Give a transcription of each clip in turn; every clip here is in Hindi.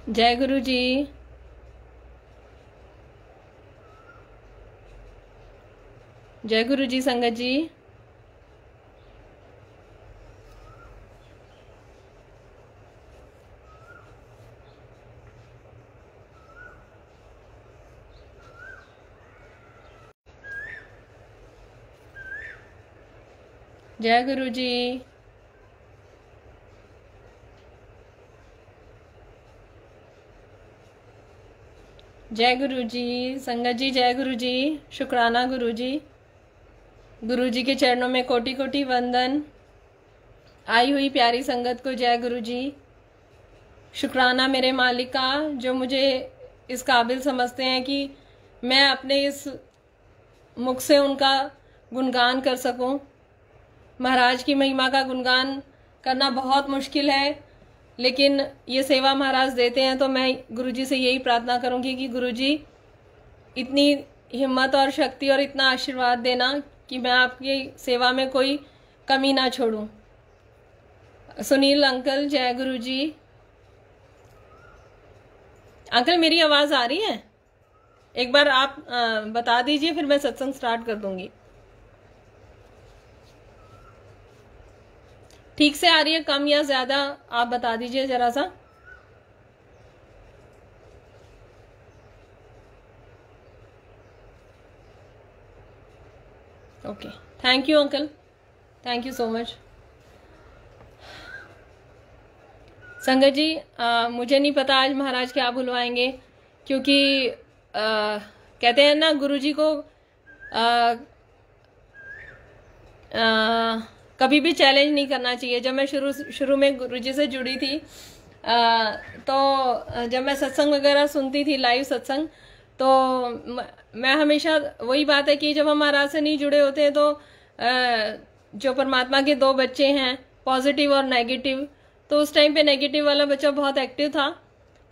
जय गुरु जी। जय गुरु जी संगत जी। जय गुरु जी। जय गुरु जी संगत जी। जय गुरु जी। शुक्राना गुरु जी। गुरु जी के चरणों में कोटि कोटि वंदन। आई हुई प्यारी संगत को जय गुरु जी। शुक्राना मेरे मालिक का, जो मुझे इस काबिल समझते हैं कि मैं अपने इस मुख से उनका गुणगान कर सकूं। महाराज की महिमा का गुणगान करना बहुत मुश्किल है, लेकिन ये सेवा महाराज देते हैं तो मैं गुरुजी से यही प्रार्थना करूंगी कि गुरुजी इतनी हिम्मत और शक्ति और इतना आशीर्वाद देना कि मैं आपकी सेवा में कोई कमी ना छोड़ूं। सुनील अंकल जय गुरुजी। अंकल मेरी आवाज आ रही है? एक बार आप बता दीजिए, फिर मैं सत्संग स्टार्ट कर दूंगी। ठीक से आ रही है, कम या ज्यादा आप बता दीजिए जरा सा। Okay, thank you uncle, thank you so much. संगत जी मुझे नहीं पता आज महाराज क्या बुलवाएंगे, क्योंकि कहते हैं ना गुरुजी को कभी भी चैलेंज नहीं करना चाहिए। जब मैं शुरू में गुरुजी से जुड़ी थी तो जब मैं सत्संग वगैरह सुनती थी, लाइव सत्संग, तो मैं हमेशा वही बात है कि जब हम महाराज से नहीं जुड़े होते तो जो परमात्मा के दो बच्चे हैं, पॉजिटिव और नेगेटिव, तो उस टाइम पे नेगेटिव वाला बच्चा बहुत एक्टिव था,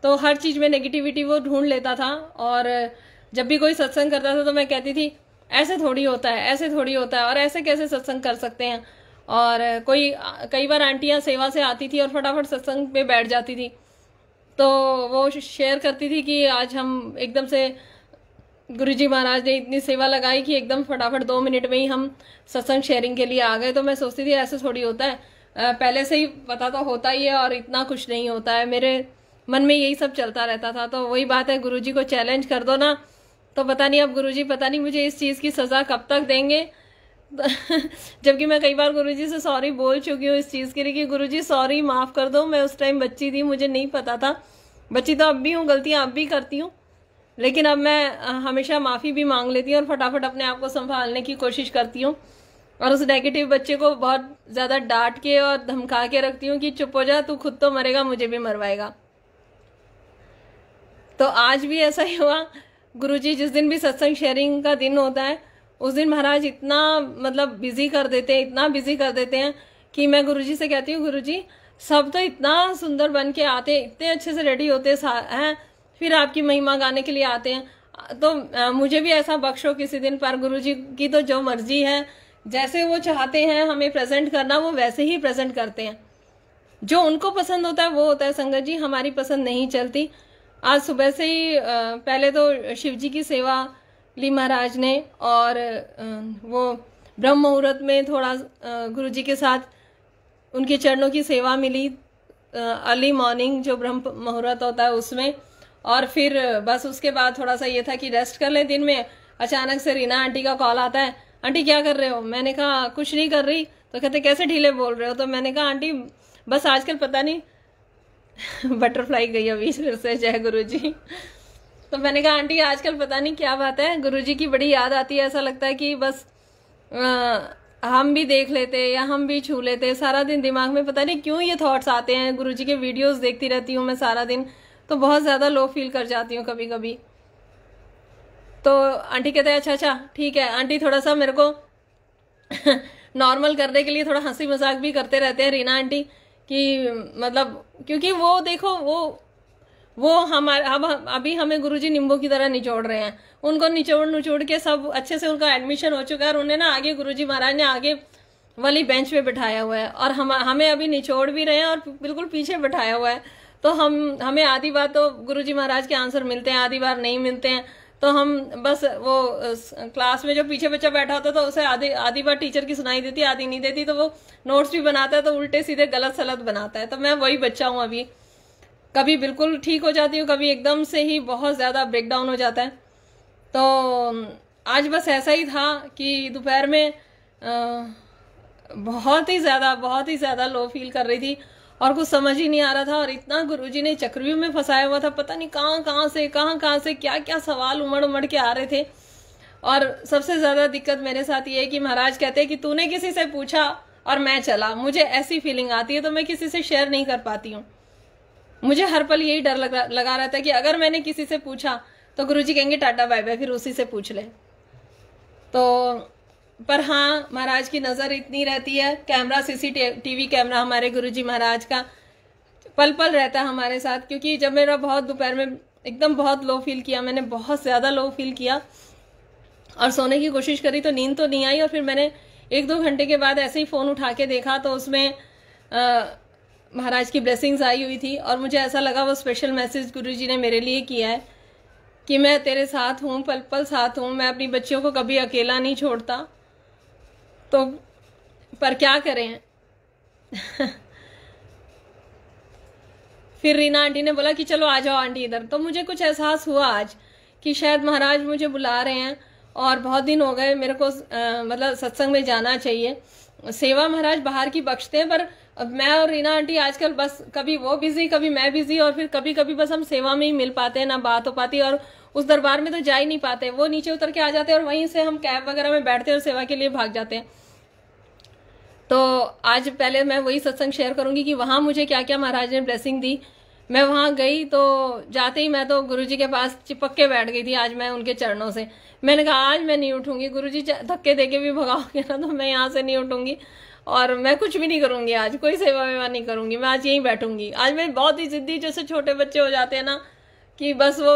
तो हर चीज़ में नेगेटिविटी वो ढूंढ लेता था। और जब भी कोई सत्संग करता था तो मैं कहती थी ऐसे थोड़ी होता है, ऐसे थोड़ी होता है, और ऐसे कैसे सत्संग कर सकते हैं। और कई बार आंटियां सेवा से आती थी और फटाफट सत्संग पे बैठ जाती थी, तो वो शेयर करती थी कि आज हम एकदम से गुरुजी महाराज ने इतनी सेवा लगाई कि एकदम फटाफट 2 मिनट में ही हम सत्संग शेयरिंग के लिए आ गए। तो मैं सोचती थी ऐसे थोड़ी होता है, पहले से ही पता तो होता ही है और इतना कुछ नहीं होता है। मेरे मन में यही सब चलता रहता था। तो वही बात है, गुरुजी को चैलेंज कर दो ना, तो पता नहीं अब गुरुजी पता नहीं मुझे इस चीज़ की सज़ा कब तक देंगे। जबकि मैं कई बार गुरुजी से सॉरी बोल चुकी हूँ इस चीज़ के लिए कि गुरुजी सॉरी, माफ़ कर दो, मैं उस टाइम बच्ची थी, मुझे नहीं पता था। बच्ची तो अब भी हूँ, गलतियाँ अब भी करती हूँ, लेकिन अब मैं हमेशा माफ़ी भी मांग लेती हूँ और फटाफट अपने आप को संभालने की कोशिश करती हूँ। और उस नेगेटिव बच्चे को बहुत ज़्यादा डांट के और धमका के रखती हूँ कि चुप हो जा, तू खुद तो मरेगा, मुझे भी मरवाएगा। तो आज भी ऐसा ही हुआ। गुरुजी जिस दिन भी सत्संग शेयरिंग का दिन होता है उस दिन महाराज इतना मतलब बिजी कर देते हैं, इतना बिजी कर देते हैं कि मैं गुरुजी से कहती हूँ गुरुजी सब तो इतना सुंदर बन के आते हैं, इतने अच्छे से रेडी होते हैं, फिर आपकी महिमा गाने के लिए आते हैं। तो मुझे भी ऐसा बख्शो किसी दिन। पर गुरुजी की तो जो मर्जी है, जैसे वो चाहते हैं हमें प्रेजेंट करना, वो वैसे ही प्रेजेंट करते हैं। जो उनको पसंद होता है वो होता है संगत जी, हमारी पसंद नहीं चलती। आज सुबह से ही पहले तो शिव जी की सेवा ली महाराज ने, और वो ब्रह्म मुहूर्त में थोड़ा गुरुजी के साथ उनके चरणों की सेवा मिली, अर्ली मॉर्निंग जो ब्रह्म मुहूर्त होता है उसमें। और फिर बस उसके बाद थोड़ा सा ये था कि रेस्ट कर लें दिन में। अचानक से रीना आंटी का कॉल आता है, आंटी क्या कर रहे हो? मैंने कहा कुछ नहीं कर रही। तो कहते कैसे ढीले बोल रहे हो? तो मैंने कहा आंटी बस आजकल पता नहीं बटरफ्लाई गई अभी फिर से, जय गुरुजी। तो मैंने कहा आंटी आजकल पता नहीं क्या बात है, गुरुजी की बड़ी याद आती है, ऐसा लगता है कि बस हम भी देख लेते या हम भी छू लेते। सारा दिन दिमाग में पता नहीं क्यों ये थॉट्स आते हैं। गुरुजी के वीडियोस देखती रहती हूँ मैं सारा दिन, तो बहुत ज़्यादा लो फील कर जाती हूँ कभी कभी। तो आंटी कहते हैं अच्छा अच्छा ठीक है। आंटी थोड़ा सा मेरे को नॉर्मल करने के लिए थोड़ा हंसी मजाक भी करते रहते हैं रीना आंटी, कि मतलब क्योंकि वो देखो वो हमारे अब अभी हमें गुरुजी नींबू की तरह निचोड़ रहे हैं। उनको निचोड़ के सब अच्छे से उनका एडमिशन हो चुका है और उन्हें ना आगे गुरुजी महाराज ने आगे वाली बेंच पे बिठाया हुआ है, और हमें अभी निचोड़ भी रहे हैं और बिल्कुल पीछे बिठाया हुआ है। तो हमें आधी बार तो गुरुजी महाराज के आंसर मिलते हैं, आधी बार नहीं मिलते हैं। तो हम बस वो क्लास में जो पीछे बच्चा बैठा होता था उसे आधी बार टीचर की सुनाई देती, आधी नहीं देती, तो वो नोट्स भी बनाता है तो उल्टे सीधे गलत सलत बनाता है। तो मैं वही बच्चा हूँ अभी, कभी बिल्कुल ठीक हो जाती हूँ, कभी एकदम से ही बहुत ज़्यादा ब्रेकडाउन हो जाता है। तो आज बस ऐसा ही था कि दोपहर में बहुत ही ज़्यादा लो फील कर रही थी और कुछ समझ ही नहीं आ रहा था। और इतना गुरुजी ने चक्रव्यूह में फंसाया हुआ था, पता नहीं कहाँ से क्या क्या सवाल उमड़ के आ रहे थे। और सबसे ज़्यादा दिक्कत मेरे साथ ये है कि महाराज कहते हैं कि तूने किसी से पूछा और मैं चला। मुझे ऐसी फीलिंग आती है तो मैं किसी से शेयर नहीं कर पाती हूँ। मुझे हर पल यही डर लगा रहता है कि अगर मैंने किसी से पूछा तो गुरुजी कहेंगे टाटा बाय बाय, फिर उसी से पूछ ले। तो पर हाँ, महाराज की नज़र इतनी रहती है, कैमरा सीसीटीवी कैमरा हमारे गुरुजी महाराज का पल पल रहता है हमारे साथ। क्योंकि जब मेरा बहुत दोपहर में एकदम बहुत लो फील किया, मैंने बहुत ज़्यादा लो फील किया और सोने की कोशिश करी तो नींद तो नहीं आई। और फिर मैंने 1-2 घंटे के बाद ऐसे ही फ़ोन उठा के देखा तो उसमें महाराज की ब्लेसिंग्स आई हुई थी और मुझे ऐसा लगा वो स्पेशल मैसेज गुरुजी ने मेरे लिए किया है कि मैं तेरे साथ हूँ, पल पल साथ हूँ, मैं अपनी बच्चियों को कभी अकेला नहीं छोड़ता। तो पर क्या करें फिर रीना आंटी ने बोला कि चलो आ जाओ आंटी इधर। तो मुझे कुछ एहसास हुआ आज कि शायद महाराज मुझे बुला रहे हैं और बहुत दिन हो गए मेरे को मतलब सत्संग में जाना चाहिए। सेवा महाराज बाहर की बख्शते हैं, पर मैं और रीना आंटी आजकल बस कभी वो बिजी कभी मैं बिजी और फिर कभी कभी बस हम सेवा में ही मिल पाते हैं, ना बात हो पाती। और उस दरबार में तो जा ही नहीं पाते, वो नीचे उतर के आ जाते हैं और वहीं से हम कैब वगैरह में बैठते हैं और सेवा के लिए भाग जाते हैं। तो आज पहले मैं वही सत्संग शेयर करूंगी कि वहाँ मुझे क्या क्या महाराज ने ब्लेसिंग दी। मैं वहाँ गई तो जाते ही मैं तो गुरुजी के पास चिपक के बैठ गई थी आज मैं उनके चरणों से। मैंने कहा आज मैं नहीं उठूंगी, गुरुजी धक्के देके भी भगाओगे ना तो मैं यहाँ से नहीं उठूंगी और मैं कुछ भी नहीं करूंगी, आज कोई सेवा वेवा नहीं करूंगी, मैं आज यहीं बैठूंगी। आज मैं बहुत ही जिद्दी, जैसे छोटे बच्चे हो जाते हैं ना कि बस वो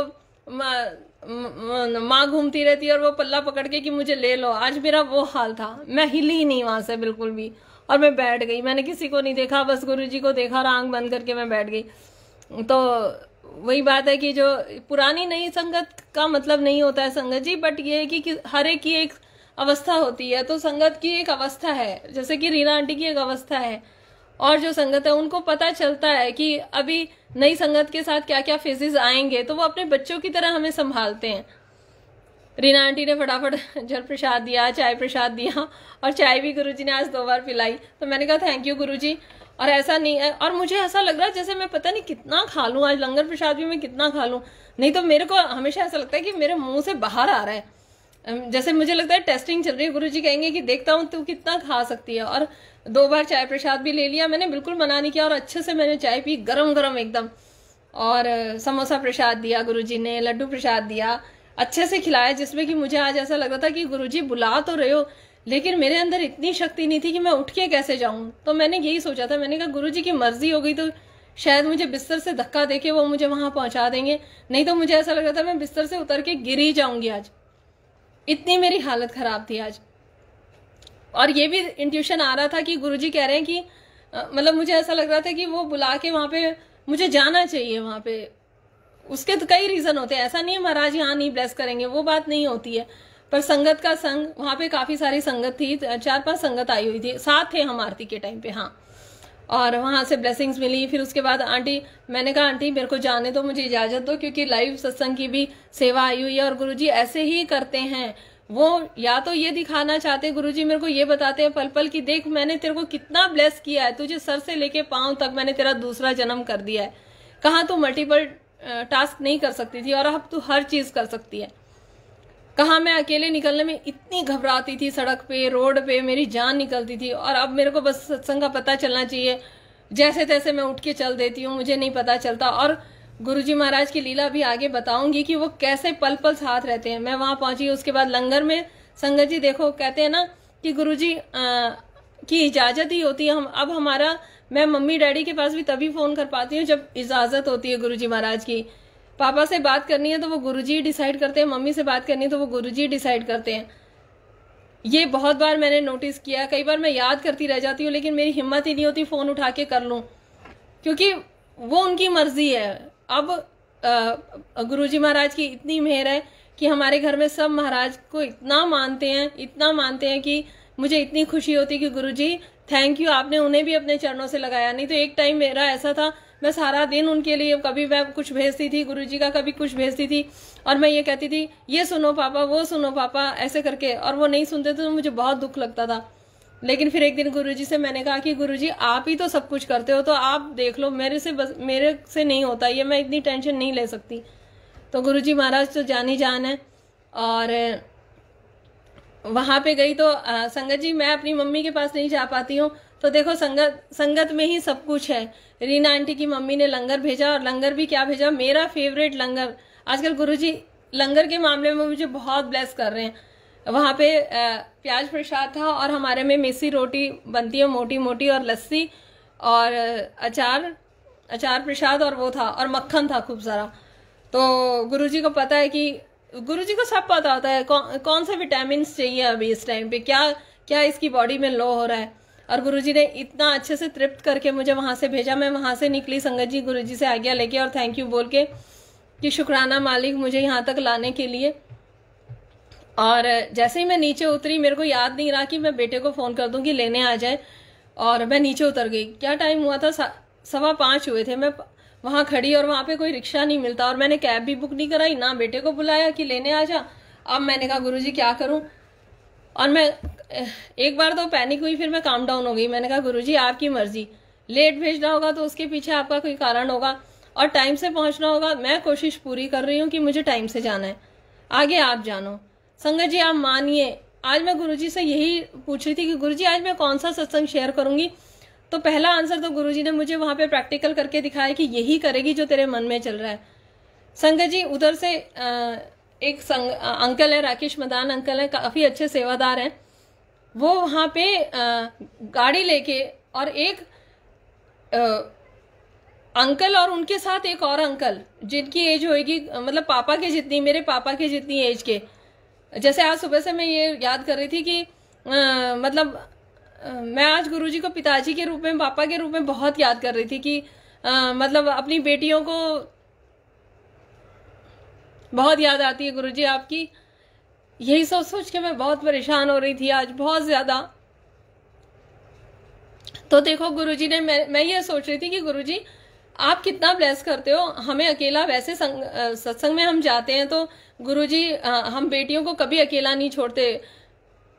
माँ घूमती रहती है और वो पल्ला पकड़ के कि मुझे ले लो, आज मेरा वो हाल था। मैं हिली नहीं वहां से बिल्कुल भी और मैं बैठ गई। मैंने किसी को नहीं देखा, बस गुरुजी को देखा और आंख बंद करके मैं बैठ गई। तो वही बात है कि जो पुरानी नई संगत का मतलब नहीं होता है संगत जी, बट ये है कि हर एक की एक अवस्था होती है। तो संगत की एक अवस्था है, जैसे कि रीना आंटी की एक अवस्था है और जो संगत है उनको पता चलता है कि अभी नई संगत के साथ क्या क्या फेजेस आएंगे, तो वो अपने बच्चों की तरह हमें संभालते हैं। रीना आंटी ने फटाफट जल प्रसाद दिया, चाय प्रसाद दिया और चाय भी गुरुजी ने आज 2 बार पिलाई। तो मैंने कहा थैंक यू गुरुजी। और ऐसा नहीं है, और मुझे ऐसा लग रहा है जैसे मैं पता नहीं कितना खा लूं, आज लंगर प्रसाद भी मैं कितना खा लूं। नहीं तो मेरे को हमेशा ऐसा लगता है कि मेरे मुंह से बाहर आ रहा है, जैसे मुझे लगता है टेस्टिंग चल रही है। गुरुजी कहेंगे कि देखता हूँ तू कितना खा सकती है। और 2 बार चाय प्रसाद भी ले लिया मैंने, बिल्कुल मना नहीं किया और अच्छे से मैंने चाय पी गरम गरम एकदम। और समोसा प्रसाद दिया गुरुजी ने, लड्डू प्रसाद दिया, अच्छे से खिलाया, जिसमें कि मुझे आज ऐसा लग रहा था कि गुरुजी बुला तो रहे हो लेकिन मेरे अंदर इतनी शक्ति नहीं थी कि मैं उठ के कैसे जाऊं। तो मैंने यही सोचा था, मैंने कहा गुरुजी की मर्जी हो गई तो शायद मुझे बिस्तर से धक्का देके वो मुझे वहां पहुंचा देंगे, नहीं तो मुझे ऐसा लग रहा था मैं बिस्तर से उतर के गिर ही जाऊंगी आज, इतनी मेरी हालत खराब थी आज। और ये भी इंट्यूशन आ रहा था कि गुरुजी कह रहे हैं कि मतलब मुझे ऐसा लग रहा था कि वो बुला के वहां पे मुझे जाना चाहिए वहां पे। उसके तो कई रीजन होते हैं, ऐसा नहीं है महाराज यहाँ नहीं ब्लेस करेंगे, वो बात नहीं होती है। पर संगत का संग, वहां पे काफी सारी संगत थी, 4-5 संगत आई हुई थी, साथ थे हम आरती के टाइम पे। हाँ, और वहां से ब्लेसिंग्स मिली। फिर उसके बाद आंटी, मैंने कहा आंटी मेरे को जाने दो, मुझे इजाजत दो, क्योंकि लाइव सत्संग की भी सेवा आई हुई है और गुरुजी ऐसे ही करते हैं। वो या तो ये दिखाना चाहते, गुरुजी मेरे को ये बताते हैं पल पल की देख मैंने तेरे को कितना ब्लेस किया है, तुझे सर से लेके पांव तक मैंने तेरा दूसरा जन्म कर दिया है। कहाँ तू मल्टीपल टास्क नहीं कर सकती थी और अब तू हर चीज कर सकती है। कहाँ मैं अकेले निकलने में इतनी घबराती थी, सड़क पे रोड पे मेरी जान निकलती थी, और अब मेरे को बस सत्संग का पता चलना चाहिए, जैसे तैसे मैं उठ के चल देती हूँ, मुझे नहीं पता चलता। और गुरुजी महाराज की लीला भी आगे बताऊंगी कि वो कैसे पल पल साथ रहते हैं। मैं वहां पहुंची, उसके बाद लंगर में संगत जी देखो कहते हैं ना कि गुरुजी की इजाजत ही होती है। हम अब हमारा, मैं मम्मी डैडी के पास भी तभी फोन कर पाती हूँ जब इजाजत होती है गुरुजी महाराज की। पापा से बात करनी है तो वो गुरुजी डिसाइड करते हैं, मम्मी से बात करनी है तो वो गुरुजी डिसाइड करते हैं। ये बहुत बार मैंने नोटिस किया, कई बार मैं याद करती रह जाती हूँ लेकिन मेरी हिम्मत ही नहीं होती फोन उठा के कर लूं, क्योंकि वो उनकी मर्जी है। अब गुरुजी महाराज की इतनी मेहर है कि हमारे घर में सब महाराज को इतना मानते हैं कि मुझे इतनी खुशी होती कि गुरुजी थैंक यू, आपने उन्हें भी अपने चरणों से लगाया। नहीं तो एक टाइम मेरा ऐसा था, मैं सारा दिन उनके लिए कभी मैं कुछ भेजती थी गुरुजी का, कभी कुछ भेजती थी, और मैं ये कहती थी ये सुनो पापा, वो सुनो पापा, ऐसे करके, और वो नहीं सुनते तो मुझे बहुत दुख लगता था। लेकिन फिर एक दिन गुरुजी से मैंने कहा कि गुरुजी आप ही तो सब कुछ करते हो, तो आप देख लो, मेरे से नहीं होता ये, मैं इतनी टेंशन नहीं ले सकती। तो गुरुजी महाराज तो जान ही जान है। और वहां पे गई तो संगत जी मैं अपनी मम्मी के पास नहीं जा पाती हूँ, तो देखो संगत में ही सब कुछ है। रीना आंटी की मम्मी ने लंगर भेजा, और लंगर भी क्या भेजा, मेरा फेवरेट लंगर। आजकल गुरुजी लंगर के मामले में मुझे बहुत ब्लेस कर रहे हैं। वहां पे प्याज प्रसाद था, और हमारे में मिस्सी रोटी बनती है मोटी मोटी, और लस्सी, और अचार प्रसाद, और वो था, और मक्खन था खूब सारा। तो गुरुजी को पता है कि गुरुजी को सब पता होता है कौन से विटामिन चाहिए अभी इस टाइम पे, क्या इसकी बॉडी में लो हो रहा है। और गुरुजी ने इतना अच्छे से तृप्त करके मुझे वहां से भेजा। मैं वहां से निकली संगत जी गुरुजी से आज्ञा लेके, और थैंक यू बोल के कि शुक्राना मालिक मुझे यहाँ तक लाने के लिए। और जैसे ही मैं नीचे उतरी, मेरे को याद नहीं रहा कि मैं बेटे को फोन कर दूं कि लेने आ जाए, और मैं नीचे उतर गई। क्या टाइम हुआ था, 5:15 हुए थे। मैं वहां खड़ी, और वहां पे कोई रिक्शा नहीं मिलता, और मैंने कैब भी बुक नहीं कराई, ना बेटे को बुलाया कि लेने आ जा। अब मैंने कहा गुरुजी क्या करूं, और मैं एक बार तो पैनिक हुई, फिर मैं काम डाउन हो गई। मैंने कहा गुरुजी आपकी मर्जी, लेट भेजना होगा तो उसके पीछे आपका कोई कारण होगा, और टाइम से पहुंचना होगा। मैं कोशिश पूरी कर रही हूँ कि मुझे टाइम से जाना है, आगे आप जानो। संगत जी आप मानिए, आज मैं गुरुजी से यही पूछ रही थी कि गुरुजी आज मैं कौन सा सत्संग शेयर करूंगी, तो पहला आंसर तो गुरुजी ने मुझे वहां पे प्रैक्टिकल करके दिखाया कि यही करेगी जो तेरे मन में चल रहा है। संगत जी उधर से एक अंकल है, राकेश मदान अंकल है, काफी अच्छे सेवादार हैं। वो वहां पे गाड़ी लेके, और एक अंकल और उनके साथ एक और अंकल जिनकी एज होगी मतलब पापा के जितनी, मेरे पापा के जितनी एज के। जैसे आज सुबह से मैं ये याद कर रही थी कि मैं आज गुरुजी को पिताजी के रूप में, पापा के रूप में बहुत याद कर रही थी कि मतलब अपनी बेटियों को बहुत याद आती है गुरुजी आपकी। यही सोच सोच के मैं बहुत परेशान हो रही थी आज, बहुत ज्यादा। तो देखो गुरुजी ने, मैं ये सोच रही थी कि गुरुजी आप कितना ब्लेस करते हो हमें अकेला। वैसे सत्संग में हम जाते हैं तो गुरुजी हम बेटियों को कभी अकेला नहीं छोड़ते।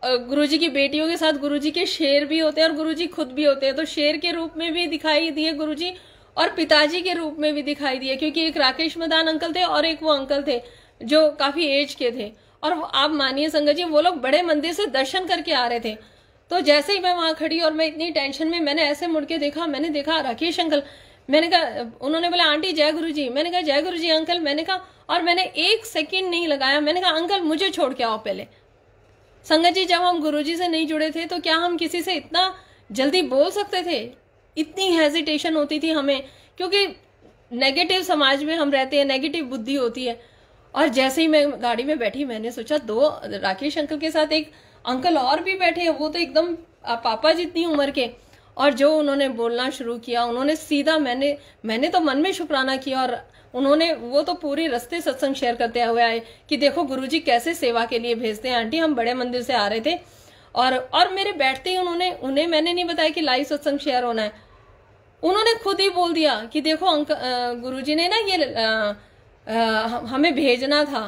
गुरुजी की बेटियों के साथ गुरुजी के शेर भी होते हैं, और गुरुजी खुद भी होते हैं। तो शेर के रूप में भी दिखाई दिए गुरुजी, और पिताजी के रूप में भी दिखाई दिए, क्योंकि एक राकेश मदान अंकल थे और एक वो अंकल थे जो काफी एज के थे। और आप मानिए संगत जी, वो लोग बड़े मंदिर से दर्शन करके आ रहे थे। तो जैसे ही मैं वहां खड़ी और मैं इतनी टेंशन में, मैंने ऐसे मुड़ के देखा, मैंने देखा राकेश अंकल। मैंने कहा, उन्होंने बोला आंटी जय गुरुजी। मैंने कहा जय गुरुजी अंकल। मैंने कहा, और मैंने एक सेकंड नहीं लगाया, मैंने कहा अंकल मुझे छोड़ के आओ पहले। संगत जी जब हम गुरुजी से नहीं जुड़े थे तो क्या हम किसी से इतना जल्दी बोल सकते थे? इतनी हेजिटेशन होती थी हमें, क्योंकि नेगेटिव समाज में हम रहते हैं, नेगेटिव बुद्धि होती है। और जैसे ही मैं गाड़ी में बैठी, मैंने सोचा दो राकेश अंकल के साथ एक अंकल और भी बैठे हैं, वो तो एकदम पापा जितनी उम्र के। और जो उन्होंने बोलना शुरू किया, उन्होंने सीधा, मैंने तो मन में शुक्राना किया, और उन्होंने, वो तो पूरे रास्ते सत्संग शेयर करते हुए आए कि देखो गुरुजी कैसे सेवा के लिए भेजते हैं। आंटी हम बड़े मंदिर से आ रहे थे, और मेरे बैठते ही उन्हें मैंने नहीं बताया कि लाइव सत्संग शेयर होना है। उन्होंने खुद ही बोल दिया कि देखो गुरुजी ने ना ये हमें भेजना था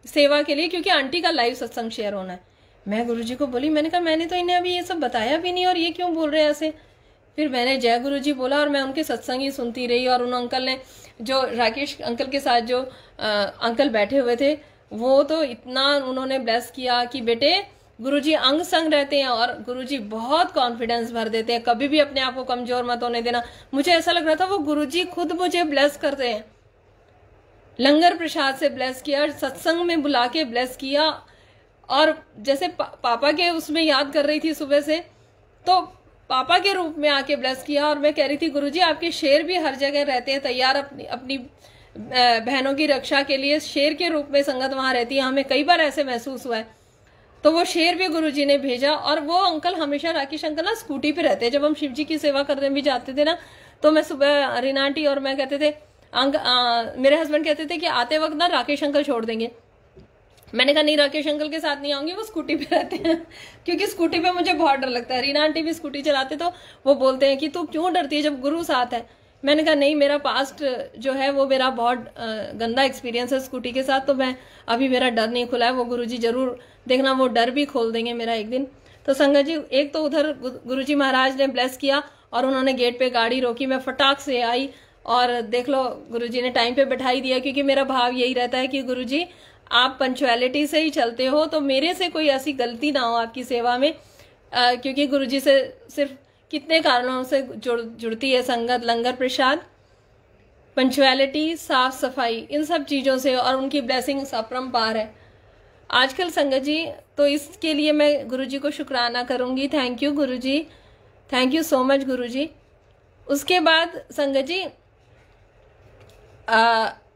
सेवा के लिए, क्योंकि आंटी का लाइव सत्संग शेयर होना है। मैं गुरुजी को बोली, मैंने कहा मैंने तो इन्हें अभी ये सब बताया भी नहीं, और ये क्यों बोल रहे हैं ऐसे। फिर मैंने जय गुरुजी बोला, और मैं उनके सत्संग ही सुनती रही। और उन अंकल ने, जो राकेश अंकल के साथ जो अंकल बैठे हुए थे, वो तो इतना उन्होंने ब्लेस किया कि बेटे गुरुजी अंग संग रहते हैं, और गुरुजी बहुत कॉन्फिडेंस भर देते हैं, कभी भी अपने आप को कमजोर मत होने देना। मुझे ऐसा लग रहा था वो गुरुजी खुद मुझे ब्लेस करते हैं। लंगर प्रसाद से ब्लेस किया, सत्संग में बुला के ब्लेस किया। और जैसे पापा के उसमें याद कर रही थी सुबह से, तो पापा के रूप में आके ब्लेस किया। और मैं कह रही थी गुरुजी आपके शेर भी हर जगह रहते हैं तैयार, अपनी बहनों की रक्षा के लिए शेर के रूप में संगत वहां रहती है। हमें कई बार ऐसे महसूस हुआ है। तो वो शेर भी गुरुजी ने भेजा। और वो अंकल हमेशा, राकेश अंकल ना स्कूटी पे रहते हैं, जब हम शिव जी की सेवा करने भी जाते थे ना, तो मैं सुबह रीना आंटी और मैं कहते थे मेरे हस्बैंड कहते थे कि आते वक्त ना राकेश अंकल छोड़ देंगे। मैंने कहा नहीं, राकेश अंकल के साथ नहीं आऊंगी, वो स्कूटी पे रहते हैं क्योंकि स्कूटी पे मुझे बहुत डर लगता है। रीना आंटी भी स्कूटी चलाते तो वो बोलते हैं कि तू क्यों डरती है जब गुरु साथ है। मैंने कहा नहीं, मेरा पास्ट जो है वो मेरा बहुत गंदा एक्सपीरियंस है स्कूटी के साथ, तो मैं अभी मेरा डर नहीं खुला है। वो गुरुजी जरूर देखना वो डर भी खोल देंगे मेरा एक दिन। तो संगत जी, एक तो उधर गुरुजी महाराज ने ब्लेस किया और उन्होंने गेट पे गाड़ी रोकी, मैं फटाक से आई और देख लो गुरुजी ने टाइम पे बैठाई दिया, क्योंकि मेरा भाव यही रहता है कि गुरुजी आप पंक्चुअलिटी से ही चलते हो, तो मेरे से कोई ऐसी गलती ना हो आपकी सेवा में। क्योंकि गुरुजी से सिर्फ कितने कारणों से जुड़ती है संगत, लंगर प्रसाद, पंक्चुअलिटी, साफ सफाई, इन सब चीज़ों से, और उनकी ब्लेसिंग अपरंपार है आजकल संगत जी। तो इसके लिए मैं गुरुजी को शुक्राना करूंगी। Thank you Guruji, thank you so much Guruji. उसके बाद संगत जी,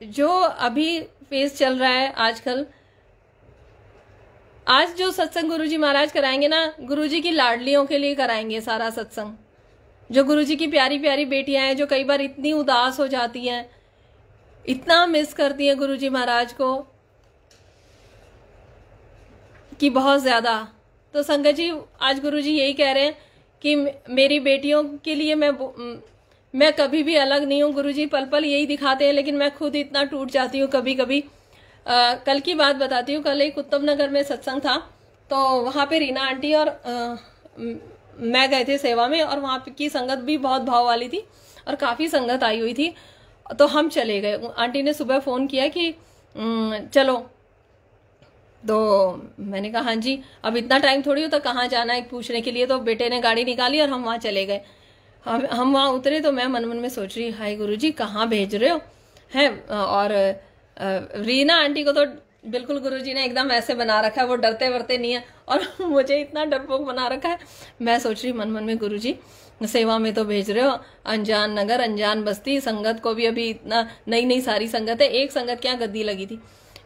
जो अभी फेज चल रहा है आजकल, आज जो सत्संग गुरुजी महाराज कराएंगे ना, गुरुजी की लाडलियों के लिए कराएंगे सारा सत्संग। जो गुरुजी की प्यारी प्यारी बेटियां हैं जो कई बार इतनी उदास हो जाती हैं, इतना मिस करती हैं गुरुजी महाराज को कि बहुत ज्यादा। तो संगत जी, आज गुरुजी यही कह रहे हैं कि मेरी बेटियों के लिए मैं कभी भी अलग नहीं हूँ। गुरुजी पल पल यही दिखाते हैं, लेकिन मैं खुद इतना टूट जाती हूँ कभी कभी। कल की बात बताती हूँ। कल एक उत्तम नगर में सत्संग था, तो वहाँ पे रीना आंटी और मैं गए थे सेवा में, और वहाँ की संगत भी बहुत भाव वाली थी और काफ़ी संगत आई हुई थी। तो हम चले गए। आंटी ने सुबह फ़ोन किया कि चलो, तो मैंने कहा हाँ जी, अब इतना टाइम थोड़ी होता कहाँ जाना है पूछने के लिए। तो बेटे ने गाड़ी निकाली और हम वहाँ चले गए। हम वहाँ उतरे तो मैं मन मन में सोच रही, हाय गुरुजी कहाँ भेज रहे हो हैं। और रीना आंटी को तो बिल्कुल गुरुजी ने एकदम ऐसे बना रखा है, वो डरते वरते नहीं है, और मुझे इतना डरपोक बना रखा है। मैं सोच रही मन मन में, गुरुजी सेवा में तो भेज रहे हो, अनजान नगर, अनजान बस्ती, संगत को भी अभी इतना नई नई सारी संगत है, एक संगत क्या गद्दी लगी थी।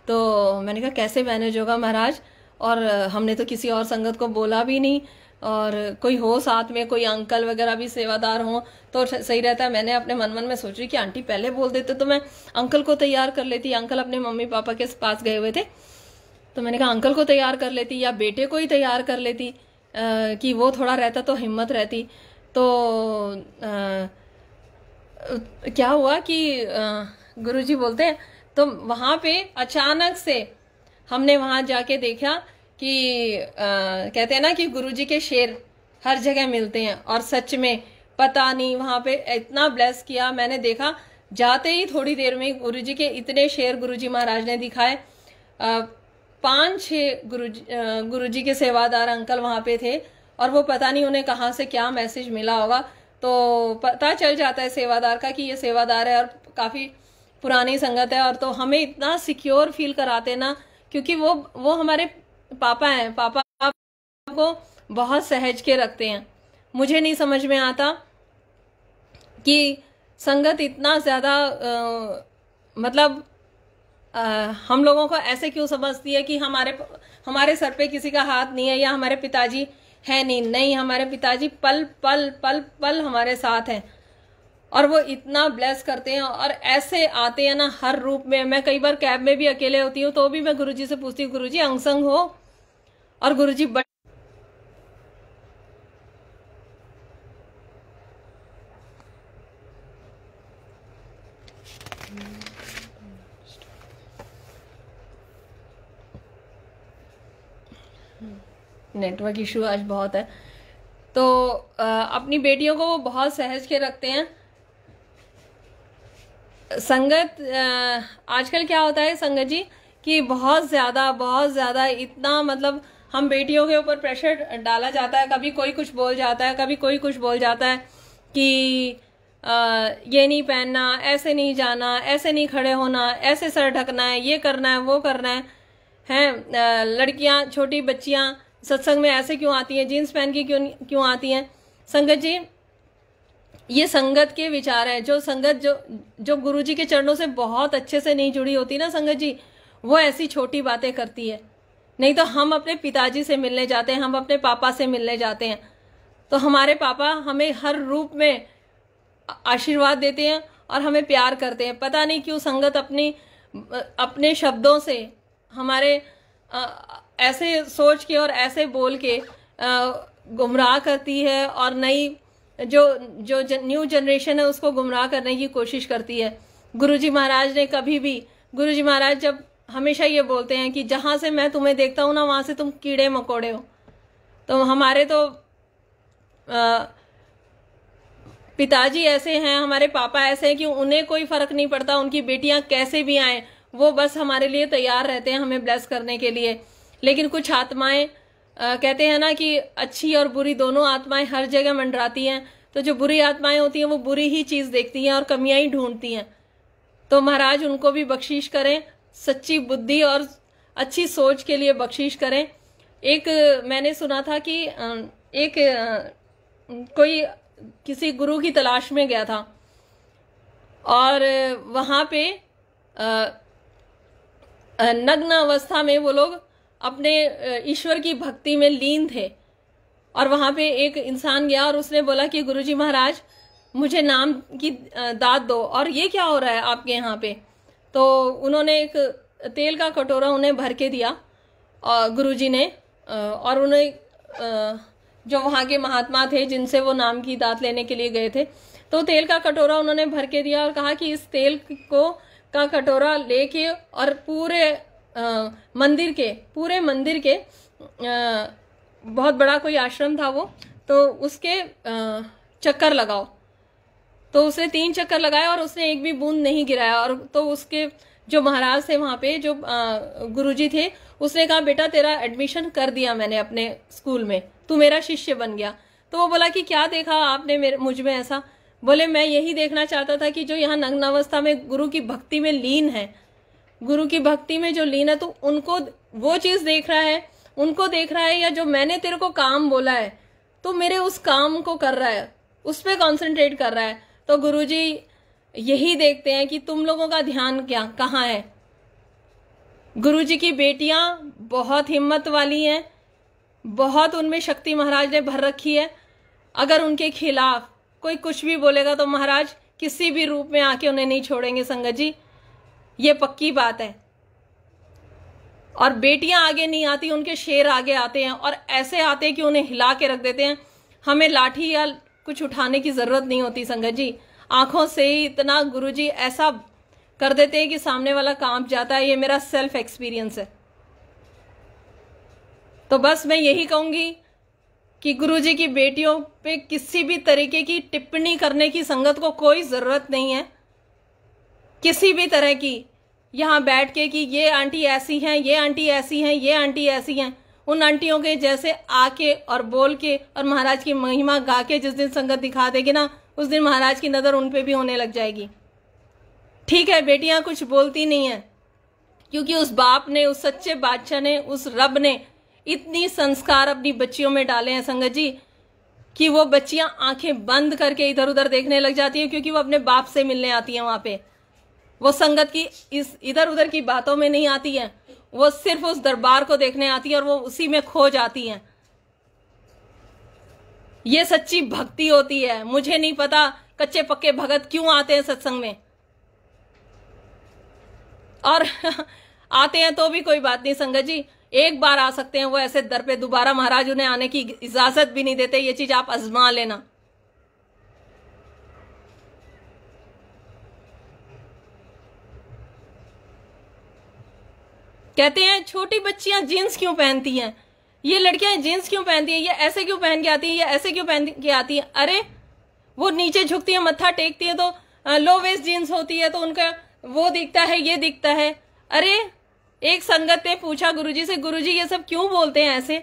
तो मैंने कहा कैसे मैनेज होगा महाराज, और हमने तो किसी और संगत को बोला भी नहीं, और कोई हो साथ में, कोई अंकल वगैरह भी सेवादार हो तो सही रहता है। मैंने अपने मन मन में सोच रही कि आंटी पहले बोल देते तो मैं अंकल को तैयार कर लेती। अंकल अपने मम्मी पापा के पास गए हुए थे, तो मैंने कहा अंकल को तैयार कर लेती या बेटे को ही तैयार कर लेती, कि वो थोड़ा रहता तो हिम्मत रहती। तो क्या हुआ कि गुरुजी बोलते हैं, तो वहाँ पे अचानक से हमने वहाँ जाके देखा कि कहते हैं ना कि गुरुजी के शेर हर जगह मिलते हैं, और सच में पता नहीं वहाँ पे इतना ब्लेस किया। मैंने देखा जाते ही थोड़ी देर में गुरुजी के इतने शेर गुरुजी महाराज ने दिखाए। 5-6 गुरुजी के सेवादार अंकल वहाँ पे थे, और वो पता नहीं उन्हें कहाँ से क्या मैसेज मिला होगा, तो पता चल जाता है सेवादार का कि ये सेवादार है और काफ़ी पुरानी संगत है। और तो हमें इतना सिक्योर फील कराते ना, क्योंकि वो हमारे पापा हैं। पापा को बहुत सहज के रखते हैं। मुझे नहीं समझ में आता कि संगत इतना ज़्यादा मतलब हम लोगों को ऐसे क्यों समझती है कि हमारे सर पे किसी का हाथ नहीं है, या हमारे पिताजी है नहीं, हमारे पिताजी पल पल पल पल हमारे साथ हैं, और वो इतना ब्लेस करते हैं, और ऐसे आते हैं ना हर रूप में। मैं कई बार कैब में भी अकेले होती हूँ तो भी मैं गुरुजी से पूछती हूँ, गुरुजी अंगसंग हो, और गुरुजी नेटवर्क इशू आज बहुत है। तो अपनी बेटियों को वो बहुत सहज के रखते हैं। संगत आजकल क्या होता है संगत जी कि बहुत ज़्यादा इतना मतलब हम बेटियों के ऊपर प्रेशर डाला जाता है। कभी कोई कुछ बोल जाता है, कभी कोई कुछ बोल जाता है कि ये नहीं पहनना, ऐसे नहीं जाना, ऐसे नहीं खड़े होना, ऐसे सर ढकना है, ये करना है, वो करना है। लड़कियां, छोटी बच्चियां सत्संग में ऐसे क्यों आती हैं, जीन्स पहन के क्यों आती हैं। संगत जी, ये संगत के विचार हैं। जो संगत जो गुरुजी के चरणों से बहुत अच्छे से नहीं जुड़ी होती ना संगत जी, वो ऐसी छोटी बातें करती है। नहीं तो हम अपने पिताजी से मिलने जाते हैं, हम अपने पापा से मिलने जाते हैं, तो हमारे पापा हमें हर रूप में आशीर्वाद देते हैं और हमें प्यार करते हैं। पता नहीं क्यों संगत अपने शब्दों से हमारे ऐसे सोच के और ऐसे बोल के गुमराह करती है और नई जो न्यू जनरेशन है उसको गुमराह करने की कोशिश करती है। गुरुजी महाराज ने कभी भी, गुरुजी महाराज जब हमेशा ये बोलते हैं कि जहां से मैं तुम्हें देखता हूं ना वहां से तुम कीड़े मकोड़े हो। तो हमारे तो पिताजी ऐसे हैं, हमारे पापा ऐसे हैं कि उन्हें कोई फर्क नहीं पड़ता, उनकी बेटियां कैसे भी आए वो बस हमारे लिए तैयार रहते हैं हमें ब्लेस करने के लिए। लेकिन कुछ आत्माएं कहते हैं ना कि अच्छी और बुरी दोनों आत्माएं हर जगह मंडराती हैं। तो जो बुरी आत्माएं होती हैं वो बुरी ही चीज देखती हैं और कमियां ही ढूंढती हैं। तो महाराज उनको भी बख्शीश करें, सच्ची बुद्धि और अच्छी सोच के लिए बख्शीश करें। एक मैंने सुना था कि कोई किसी गुरु की तलाश में गया था और वहां पे नग्न अवस्था में वो लोग अपने ईश्वर की भक्ति में लीन थे। और वहां पे एक इंसान गया और उसने बोला कि गुरुजी महाराज मुझे नाम की दात दो, और ये क्या हो रहा है आपके यहाँ पे। तो उन्होंने एक तेल का कटोरा उन्हें भर के दिया और गुरुजी ने, और उन्हें जो वहाँ के महात्मा थे जिनसे वो नाम की दात लेने के लिए गए थे, तो तेल का कटोरा उन्होंने भर के दिया और कहा कि इस तेल का कटोरा लेके और पूरे मंदिर के बहुत बड़ा कोई आश्रम था वो, तो उसके चक्कर लगाओ। तो उसने 3 चक्कर लगाए और उसने एक भी बूंद नहीं गिराया। और तो उसके जो महाराज थे वहां पे, जो गुरुजी थे, उसने कहा बेटा तेरा एडमिशन कर दिया मैंने अपने स्कूल में, तू मेरा शिष्य बन गया। तो वो बोला कि क्या देखा आपने मुझ में ऐसा। बोले मैं यही देखना चाहता था कि जो यहाँ नग्न अवस्था में गुरु की भक्ति में लीन है, गुरु की भक्ति में जो लीन है, तो उनको वो चीज देख रहा है, उनको देख रहा है, या जो मैंने तेरे को काम बोला है तो मेरे उस काम को कर रहा है, उस पर कॉन्सेंट्रेट कर रहा है। तो गुरुजी यही देखते हैं कि तुम लोगों का ध्यान कहाँ है। गुरुजी की बेटियां बहुत हिम्मत वाली हैं, बहुत उनमें शक्ति महाराज ने भर रखी है। अगर उनके खिलाफ कोई कुछ भी बोलेगा तो महाराज किसी भी रूप में आके उन्हें नहीं छोड़ेंगे संगत जी, ये पक्की बात है। और बेटियां आगे नहीं आती, उनके शेर आगे आते हैं, और ऐसे आते हैं कि उन्हें हिला के रख देते हैं। हमें लाठी या कुछ उठाने की जरूरत नहीं होती संगत जी, आंखों से ही इतना गुरुजी ऐसा कर देते हैं कि सामने वाला कांप जाता है। ये मेरा सेल्फ एक्सपीरियंस है। तो बस मैं यही कहूंगी कि गुरुजी की बेटियों पे किसी भी तरीके की टिप्पणी करने की संगत को कोई जरूरत नहीं है, किसी भी तरह की। यहाँ बैठ के कि ये आंटी ऐसी हैं, ये आंटी ऐसी हैं, ये आंटी ऐसी हैं, उन आंटियों के जैसे आके और बोल के और महाराज की महिमा गा के जिस दिन संगत दिखा देगी ना, उस दिन महाराज की नजर उन पे भी होने लग जाएगी। ठीक है, बेटियां कुछ बोलती नहीं है क्योंकि उस बाप ने, उस सच्चे बादशाह ने, उस रब ने इतनी संस्कार अपनी बच्चियों में डाले हैं संगत जी कि वो बच्चियां आंखें बंद करके इधर उधर देखने लग जाती हैं, क्योंकि वो अपने बाप से मिलने आती हैं। वहां पे वो संगत की इस इधर उधर की बातों में नहीं आती हैं, वो सिर्फ उस दरबार को देखने आती हैं और वो उसी में खो जाती हैं। ये सच्ची भक्ति होती है। मुझे नहीं पता कच्चे पक्के भगत क्यों आते हैं सत्संग में, और आते हैं तो भी कोई बात नहीं संगत जी, एक बार आ सकते हैं वो ऐसे दर पे, दोबारा महाराज उन्हें आने की इजाजत भी नहीं देते। ये चीज आप आजमा लेना। कहते हैं छोटी बच्चियां जीन्स क्यों पहनती हैं, ये लड़कियां जीन्स क्यों पहनती हैं, ये ऐसे क्यों पहन के आती हैं, ये ऐसे क्यों पहन के आती हैं। अरे वो नीचे झुकती है, मत्था टेकती है, तो लो वेस्ट जीन्स होती है, तो उनका वो दिखता है, ये दिखता है। अरे एक संगत ने पूछा गुरुजी से, गुरुजी ये सब क्यों बोलते हैं ऐसे,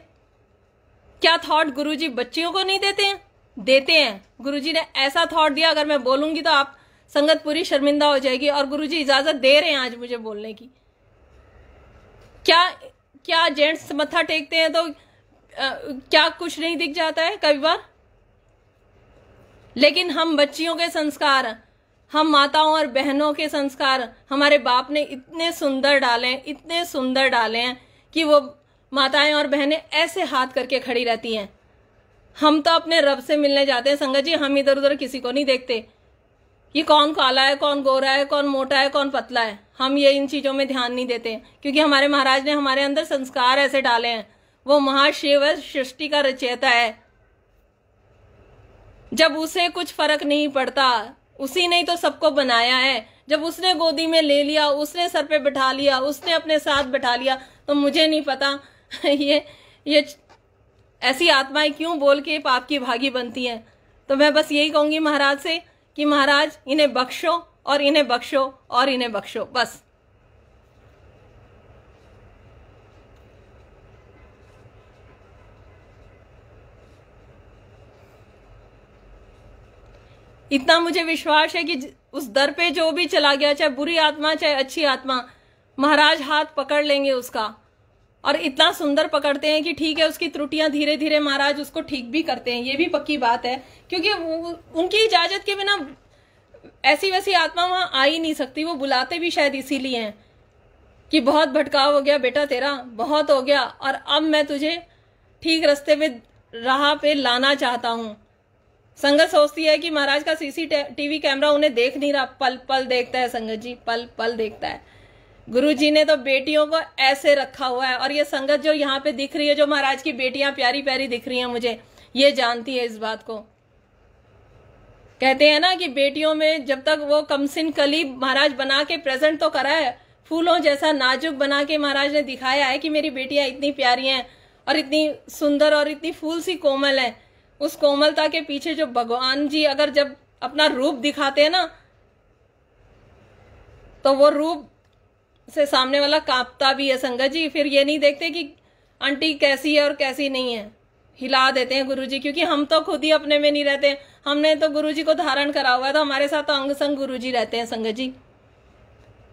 क्या थॉट गुरुजी बच्चियों को नहीं देते हैं? देते हैं। गुरुजी ने ऐसा थॉट दिया, अगर मैं बोलूंगी तो आप संगत पूरी शर्मिंदा हो जाएगी, और गुरुजी इजाजत दे रहे हैं आज मुझे बोलने की। क्या जेंट्स मत्था टेकते हैं तो क्या कुछ नहीं दिख जाता है कई बार? लेकिन हम बच्चियों के संस्कार, हम माताओं और बहनों के संस्कार हमारे बाप ने इतने सुंदर डाले हैं, इतने सुंदर डाले हैं कि वो माताएं और बहनें ऐसे हाथ करके खड़ी रहती हैं। हम तो अपने रब से मिलने जाते हैं संगत जी, हम इधर उधर किसी को नहीं देखते। कि कौन काला है, कौन गोरा है, कौन मोटा है, कौन पतला है। हम ये इन चीजों में ध्यान नहीं देते, क्योंकि हमारे महाराज ने हमारे अंदर संस्कार ऐसे डाले हैं। वो महाशिव है, सृष्टि का रचयिता है। जब उसे कुछ फर्क नहीं पड़ता, उसी ने तो सबको बनाया है। जब उसने गोदी में ले लिया, उसने सर पे बैठा लिया, उसने अपने साथ बैठा लिया, तो मुझे नहीं पता ये ऐसी आत्माएं क्यों बोल के पाप की भागी बनती हैं। तो मैं बस यही कहूंगी महाराज से कि महाराज इन्हें बख्शो और इन्हें बख्शो और इन्हें बख्शो, बस। इतना मुझे विश्वास है कि उस दर पे जो भी चला गया, चाहे बुरी आत्मा चाहे अच्छी आत्मा, महाराज हाथ पकड़ लेंगे उसका। और इतना सुंदर पकड़ते हैं कि ठीक है, उसकी त्रुटियां धीरे धीरे महाराज उसको ठीक भी करते हैं। ये भी पक्की बात है, क्योंकि उनकी इजाजत के बिना ऐसी वैसी आत्मा वहां आ ही नहीं सकती। वो बुलाते भी शायद इसीलिए हैं कि बहुत भटकाव हो गया बेटा तेरा, बहुत हो गया, और अब मैं तुझे ठीक रास्ते पे, राह पे लाना चाहता हूं। संगत सोचती है कि महाराज का सीसीटीवी कैमरा उन्हें देख नहीं रहा, पल पल देखता है संगत जी, पल पल देखता है। गुरु जी ने तो बेटियों को ऐसे रखा हुआ है। और ये संगत जो यहाँ पे दिख रही है, जो महाराज की बेटियां प्यारी प्यारी दिख रही हैं मुझे, ये जानती है इस बात को। कहते हैं ना कि बेटियों में जब तक वो कमसिन कली महाराज बना के प्रेजेंट तो करा है, फूलों जैसा नाजुक बना के महाराज ने दिखाया है कि मेरी बेटियां इतनी प्यारी हैं और इतनी सुंदर और इतनी फूल सी कोमल है। उस कोमलता के पीछे जो भगवान जी अगर जब अपना रूप दिखाते हैं ना, तो वो रूप से सामने वाला कांपता भी है संगत जी। फिर ये नहीं देखते कि आंटी कैसी है और कैसी नहीं है, हिला देते हैं गुरुजी, क्योंकि हम तो खुद ही अपने में नहीं रहते। हमने तो गुरुजी को धारण करा हुआ है, तो हमारे साथ तो अंग संग गुरुजी रहते हैं संगत जी।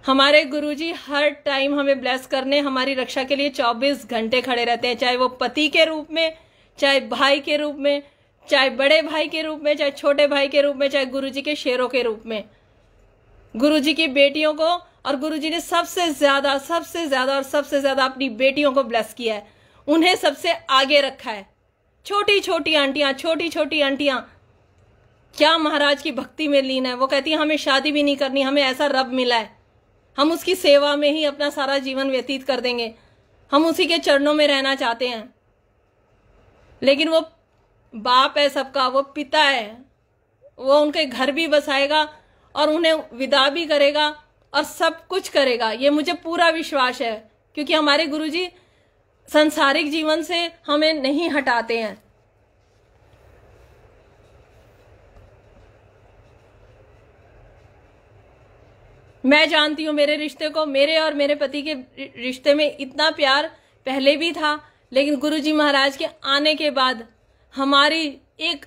हमारे गुरुजी हर टाइम हमें ब्लेस करने, हमारी रक्षा के लिए 24 घंटे खड़े रहते हैं, चाहे वो पति के रूप में, चाहे भाई के रूप में, चाहे बड़े भाई के रूप में, चाहे छोटे भाई के रूप में, चाहे गुरुजी के शेरों के रूप में। गुरुजी की बेटियों को, और गुरुजी ने सबसे ज्यादा और सबसे ज्यादा अपनी बेटियों को ब्लेस किया है, उन्हें सबसे आगे रखा है। छोटी छोटी आंटियां क्या महाराज की भक्ति में लीन है। वो कहती है हमें शादी भी नहीं करनी, हमें ऐसा रब मिला है, हम उसकी सेवा में ही अपना सारा जीवन व्यतीत कर देंगे, हम उसी के चरणों में रहना चाहते हैं। लेकिन वो बाप है सबका, वो पिता है, वो उनके घर भी बसाएगा और उन्हें विदा भी करेगा और सब कुछ करेगा। ये मुझे पूरा विश्वास है, क्योंकि हमारे गुरुजी सांसारिक जीवन से हमें नहीं हटाते हैं। मैं जानती हूं मेरे रिश्ते को, मेरे और मेरे पति के रिश्ते में इतना प्यार पहले भी था, लेकिन गुरुजी महाराज के आने के बाद हमारी एक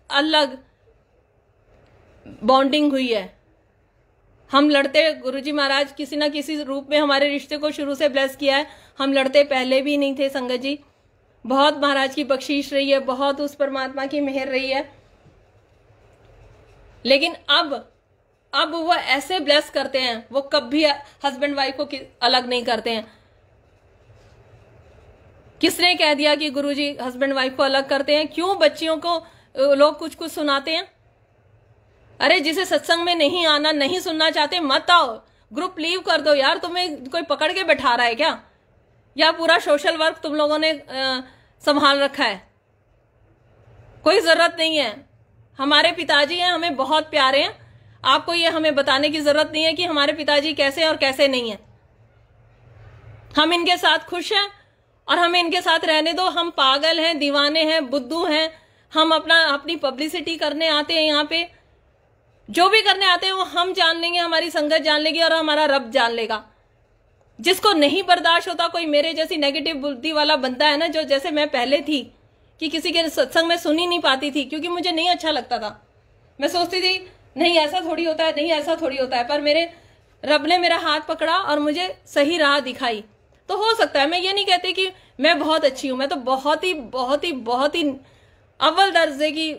अलग बॉन्डिंग हुई है। हम लड़ते, गुरुजी महाराज किसी ना किसी रूप में हमारे रिश्ते को शुरू से ब्लेस किया है। हम लड़ते पहले भी नहीं थे संगत जी, बहुत महाराज की बख्शीश रही है, बहुत उस परमात्मा की मेहर रही है। लेकिन अब वो ऐसे ब्लेस करते हैं, वो कभी हस्बैंड वाइफ को अलग नहीं करते हैं। किसने कह दिया कि गुरुजी हस्बैंड वाइफ को अलग करते हैं? क्यों बच्चियों को लोग कुछ कुछ सुनाते हैं? अरे जिसे सत्संग में नहीं आना, नहीं सुनना चाहते, मत आओ, ग्रुप लीव कर दो यार। तुम्हें कोई पकड़ के बैठा रहा है क्या? या पूरा सोशल वर्क तुम लोगों ने संभाल रखा है? कोई जरूरत नहीं है। हमारे पिताजी हैं, हमें बहुत प्यारे हैं। आपको ये हमें बताने की जरूरत नहीं है कि हमारे पिताजी कैसे हैं और कैसे नहीं है। हम इनके साथ खुश हैं और हमें इनके साथ रहने दो। हम पागल हैं, दीवाने हैं, बुद्धू हैं। हम अपनी पब्लिसिटी करने आते हैं यहाँ पे। जो भी करने आते हैं वो हम जान लेंगे, हमारी संगत जान लेगी और हमारा रब जान लेगा। जिसको नहीं बर्दाश्त होता, कोई मेरे जैसी नेगेटिव बुद्धि वाला बनता है ना, जो जैसे मैं पहले थी कि किसी के सत्संग में सुन ही नहीं पाती थी, क्योंकि मुझे नहीं अच्छा लगता था। मैं सोचती थी नहीं ऐसा थोड़ी होता है, नहीं ऐसा थोड़ी होता है, पर मेरे रब ने मेरा हाथ पकड़ा और मुझे सही राह दिखाई। तो हो सकता है, मैं ये नहीं कहती कि मैं बहुत अच्छी हूं, मैं तो बहुत ही अव्वल दर्जे की,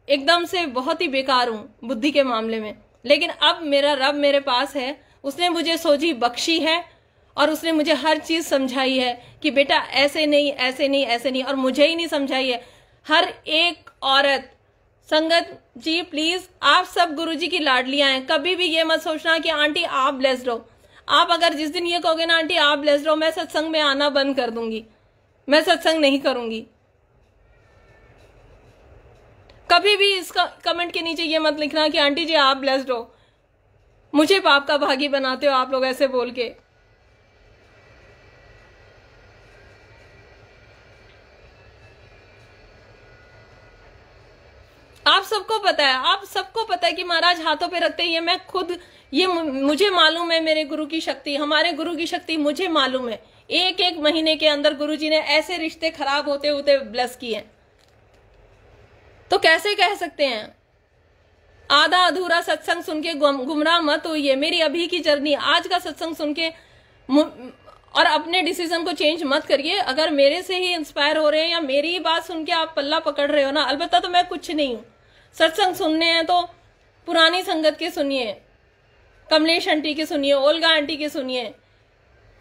एकदम से बहुत ही बेकार हूं बुद्धि के मामले में। लेकिन अब मेरा रब मेरे पास है, उसने मुझे सोझी बख्शी है और उसने मुझे हर चीज समझाई है कि बेटा ऐसे नहीं, ऐसे नहीं, ऐसे नहीं। और मुझे ही नहीं समझाई है, हर एक औरत संगत जी प्लीज, आप सब गुरुजी की लाडलियां हैं, कभी भी ये मत सोचना कि आंटी आप ब्लेस्ड हो। आप अगर जिस दिन ये कहोगे ना आंटी आप ब्लेस्ड हो, मैं सत्संग में आना बंद कर दूंगी, मैं सत्संग नहीं करूंगी। कभी भी इसका कमेंट के नीचे ये मत लिखना कि आंटी जी आप ब्लेस्ड हो, मुझे पाप का भागी बनाते हो आप लोग ऐसे बोल के। आप सबको पता है, आप सबको पता है कि महाराज हाथों पे रखते ही मैं खुद, ये मुझे मालूम है मेरे गुरु की शक्ति, हमारे गुरु की शक्ति मुझे मालूम है। एक एक महीने के अंदर गुरुजी ने ऐसे रिश्ते खराब होते होते ब्लेस किए, तो कैसे कह सकते हैं। आधा अधूरा सत्संग सुन के गुमराह मत होइए। मेरी अभी की जर्नी, आज का सत्संग सुन के और अपने डिसीजन को चेंज मत करिए। अगर मेरे से ही इंस्पायर हो रहे हैं या मेरी ही बात सुन के आप पल्ला पकड़ रहे हो ना, अलबत्ता तो मैं कुछ नहीं हूं। सत्संग सुनने हैं तो पुरानी संगत के सुनिए, कमलेश आंटी के सुनिए, ओल्गा आंटी के सुनिए,